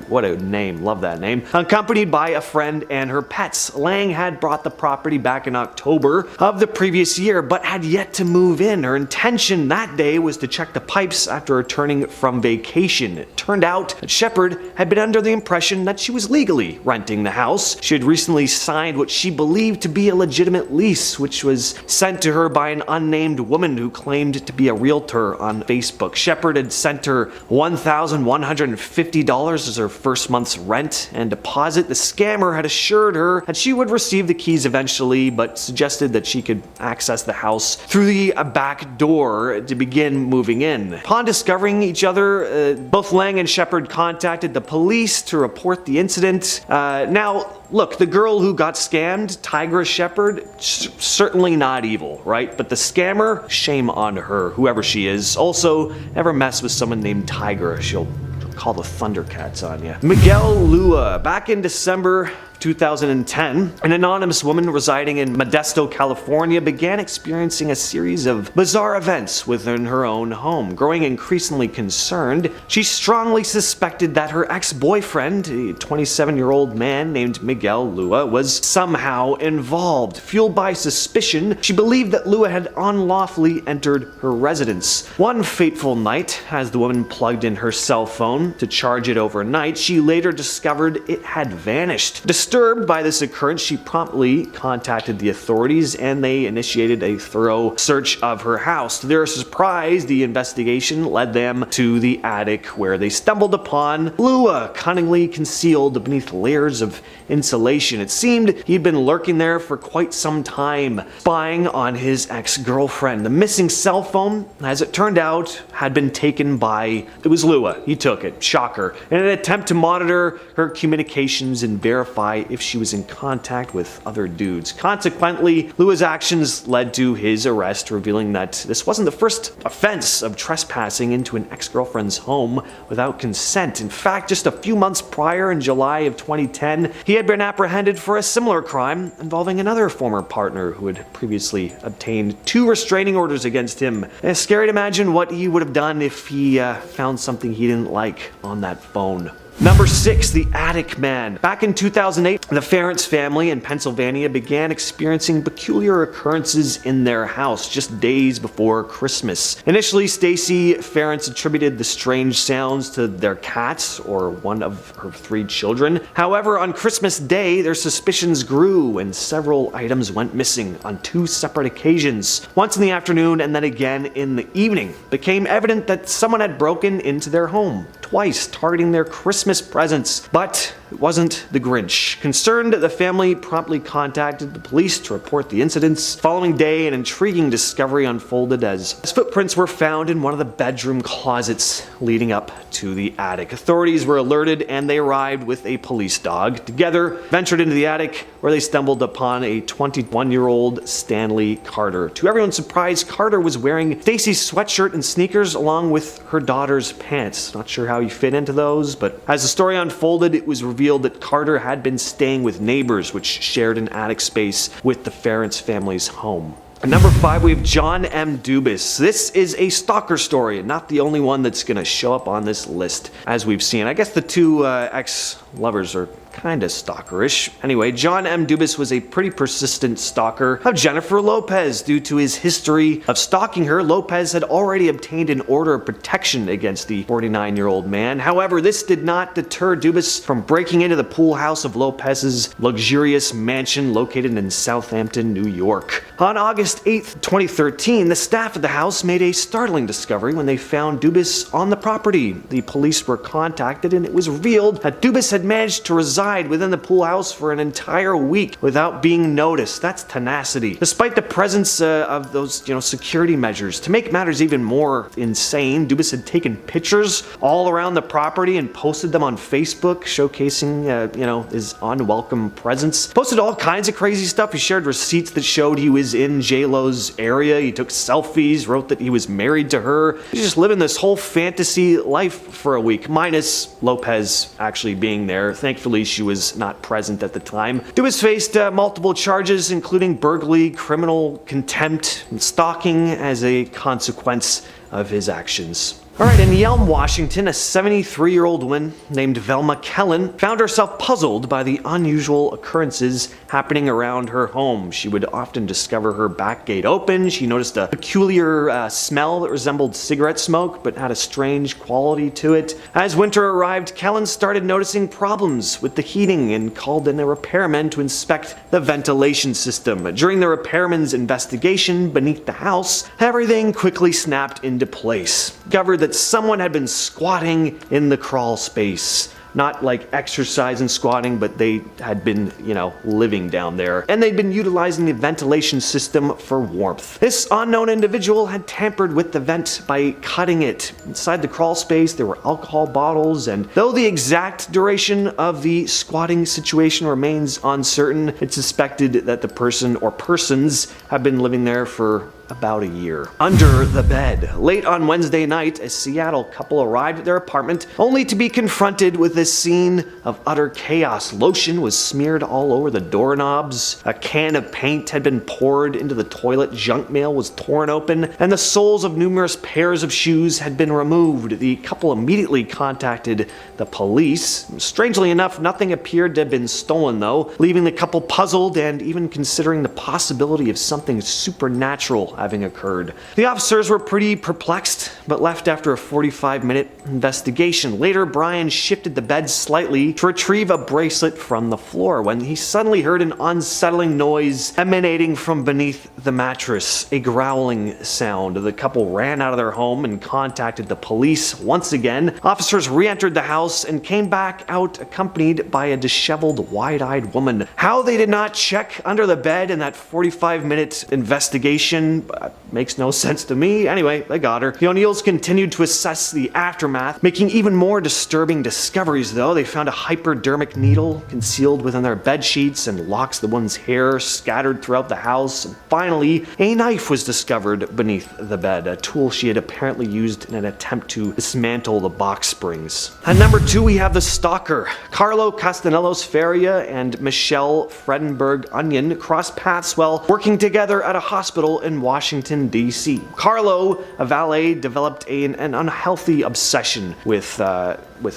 What a name, love that name. Accompanied by a friend and her pets. Lang had bought the property back in October of the previous year, but had yet to move in. Her intention that day was to check the pipes after returning from vacation. It turned out that Shepherd had been under the impression that she was legally renting the house. She had recently signed what she believed to be a legitimate lease, which was sent to her by an unnamed woman who claimed to be a realtor on Facebook. Shepherd had sent her $1,150 as her first month's rent and deposit. The scammer had assured her that she would receive the keys eventually, but suggested that she could access the house through the back door to begin moving in. Upon discovering each other, both Lang and Shepherd contacted the police to report the incident. Now, look, the girl who got scammed, Tigra Shepherd, certainly not evil, right? But the scammer, shame on her, whoever she is. Also, never mess with someone named Tigra. She'll call the Thundercats on you. Miguel Lua, back in December 2010, an anonymous woman residing in Modesto, California began experiencing a series of bizarre events within her own home. Growing increasingly concerned, she strongly suspected that her ex-boyfriend, a 27-year-old man named Miguel Lua, was somehow involved. Fueled by suspicion, she believed that Lua had unlawfully entered her residence. One fateful night, as the woman plugged in her cell phone to charge it overnight, she later discovered it had vanished. Disturbed by this occurrence, she promptly contacted the authorities and they initiated a thorough search of her house. To their surprise, the investigation led them to the attic where they stumbled upon Lua, cunningly concealed beneath layers of insulation. It seemed he'd been lurking there for quite some time, spying on his ex-girlfriend. The missing cell phone, as it turned out, had been taken by, it was Lua. He took it. Shocker. In an attempt to monitor her communications and verify if she was in contact with other dudes. Consequently, Lua's actions led to his arrest, revealing that this wasn't the first offense of trespassing into an ex-girlfriend's home without consent. In fact, just a few months prior, in July of 2010, he had been apprehended for a similar crime involving another former partner who had previously obtained 2 restraining orders against him. It's scary to imagine what he would have done if he found something he didn't like on that phone. Number 6, the Attic Man. Back in 2008, the Ferentz family in Pennsylvania began experiencing peculiar occurrences in their house just days before Christmas. Initially, Stacy Ferentz attributed the strange sounds to their cats or one of her 3 children. However, on Christmas Day, their suspicions grew and several items went missing on 2 separate occasions. Once in the afternoon and then again in the evening. It became evident that someone had broken into their home, twice targeting their Christmas presents. But it wasn't the Grinch. Concerned, the family promptly contacted the police to report the incidents. Following day, an intriguing discovery unfolded as footprints were found in one of the bedroom closets leading up to the attic. Authorities were alerted and they arrived with a police dog. Together, ventured into the attic where they stumbled upon a 21-year-old Stanley Carter. To everyone's surprise, Carter was wearing Stacy's sweatshirt and sneakers along with her daughter's pants. Not sure how he fit into those, but as the story unfolded, it was revealed that Carter had been staying with neighbors which shared an attic space with the Ferentz family's home. At number 5, we have John M. Dubus. This is a stalker story, and not the only one that's going to show up on this list, as we've seen. I guess the 2 ex-lovers are kinda stalkerish. Anyway, John M. Dubus was a pretty persistent stalker of Jennifer Lopez. Due to his history of stalking her, Lopez had already obtained an order of protection against the 49-year-old man. However, this did not deter Dubus from breaking into the pool house of Lopez's luxurious mansion located in Southampton, New York. On August 8th, 2013, the staff at the house made a startling discovery when they found Dubus on the property. The police were contacted and it was revealed that Dubus had managed to reside within the pool house for an entire week without being noticed. That's tenacity. Despite the presence of those, security measures. To make matters even more insane, Dubus had taken pictures all around the property and posted them on Facebook, showcasing, his unwelcome presence. Posted all kinds of crazy stuff. He shared receipts that showed he was in J-Lo's area. He took selfies, wrote that he was married to her. He's just living this whole fantasy life for a week, minus Lopez actually being there. Thankfully, she was not present at the time. Dubus faced multiple charges, including burglary, criminal contempt, and stalking as a consequence of his actions. Alright, in Yelm, Washington, a 73-year-old woman named Velma Kellen found herself puzzled by the unusual occurrences happening around her home. She would often discover her back gate open. She noticed a peculiar smell that resembled cigarette smoke but had a strange quality to it. As winter arrived, Kellen started noticing problems with the heating and called in a repairman to inspect the ventilation system. During the repairman's investigation beneath the house, everything quickly snapped into place. Discovered that someone had been squatting in the crawl space. Not like exercise and squatting, but they had been, living down there. And they'd been utilizing the ventilation system for warmth. This unknown individual had tampered with the vent by cutting it. Inside the crawl space, there were alcohol bottles, and though the exact duration of the squatting situation remains uncertain, it's suspected that the person or persons have been living there for about a year. Under the bed. Late on Wednesday night, a Seattle couple arrived at their apartment only to be confronted with a scene of utter chaos. Lotion was smeared all over the doorknobs, a can of paint had been poured into the toilet, junk mail was torn open, and the soles of numerous pairs of shoes had been removed. The couple immediately contacted the police. Strangely enough, nothing appeared to have been stolen though, leaving the couple puzzled and even considering the possibility of something supernatural having occurred. The officers were pretty perplexed, but left after a 45-minute investigation. Later, Brian shifted the bed slightly to retrieve a bracelet from the floor when he suddenly heard an unsettling noise emanating from beneath the mattress, a growling sound. The couple ran out of their home and contacted the police. Once again, officers re-entered the house and came back out accompanied by a disheveled, wide-eyed woman. How they did not check under the bed in that 45-minute investigation makes no sense to me. Anyway, they got her. The O'Neills continued to assess the aftermath, making even more disturbing discoveries though. They found a hypodermic needle concealed within their bed sheets and locks of the woman's hair scattered throughout the house. And finally, a knife was discovered beneath the bed, a tool she had apparently used in an attempt to dismantle the box springs. At number 2, we have the stalker. Carlo Castanelos Feria and Michelle Fredenberg Onion crossed paths while working together at a hospital in Washington, D.C. Carlo, a valet, developed an unhealthy obsession with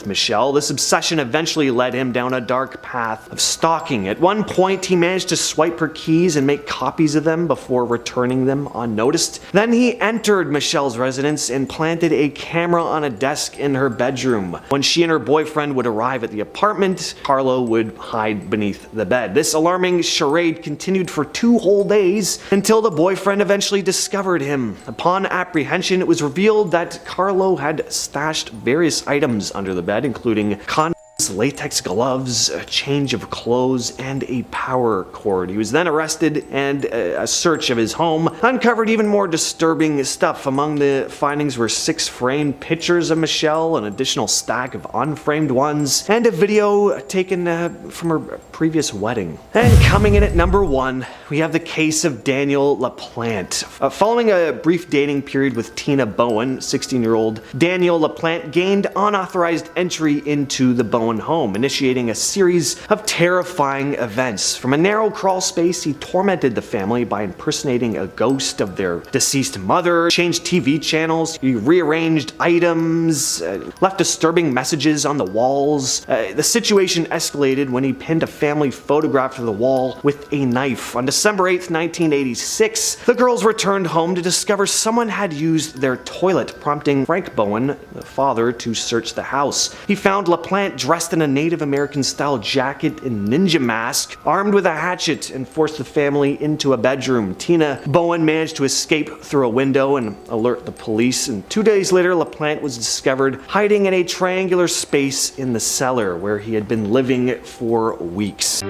Michelle. This obsession eventually led him down a dark path of stalking. At one point, he managed to swipe her keys and make copies of them before returning them unnoticed. Then he entered Michelle's residence and planted a camera on a desk in her bedroom. When she and her boyfriend would arrive at the apartment, Carlo would hide beneath the bed. This alarming charade continued for 2 whole days until the boyfriend eventually discovered him. Upon apprehension, it was revealed that Carlo had stashed various items under the bed, including condoms, latex gloves, a change of clothes, and a power cord. He was then arrested, and a search of his home uncovered even more disturbing stuff. Among the findings were 6 framed pictures of Michelle, an additional stack of unframed ones, and a video taken from her previous wedding. And coming in at number 1, we have the case of Daniel LaPlante. Following a brief dating period with Tina Bowen, 16-year-old Daniel LaPlante gained unauthorized entry into the Bowen own home, initiating a series of terrifying events. From a narrow crawl space, he tormented the family by impersonating a ghost of their deceased mother, changed TV channels, he rearranged items, left disturbing messages on the walls. The situation escalated when he pinned a family photograph to the wall with a knife. On December 8th, 1986, the girls returned home to discover someone had used their toilet, prompting Frank Bowen, the father, to search the house. He found LaPlante dressed in a Native American-style jacket and ninja mask, armed with a hatchet, and forced the family into a bedroom. Tina Bowen managed to escape through a window and alert the police, and 2 days later, LaPlante was discovered hiding in a triangular space in the cellar where he had been living for weeks.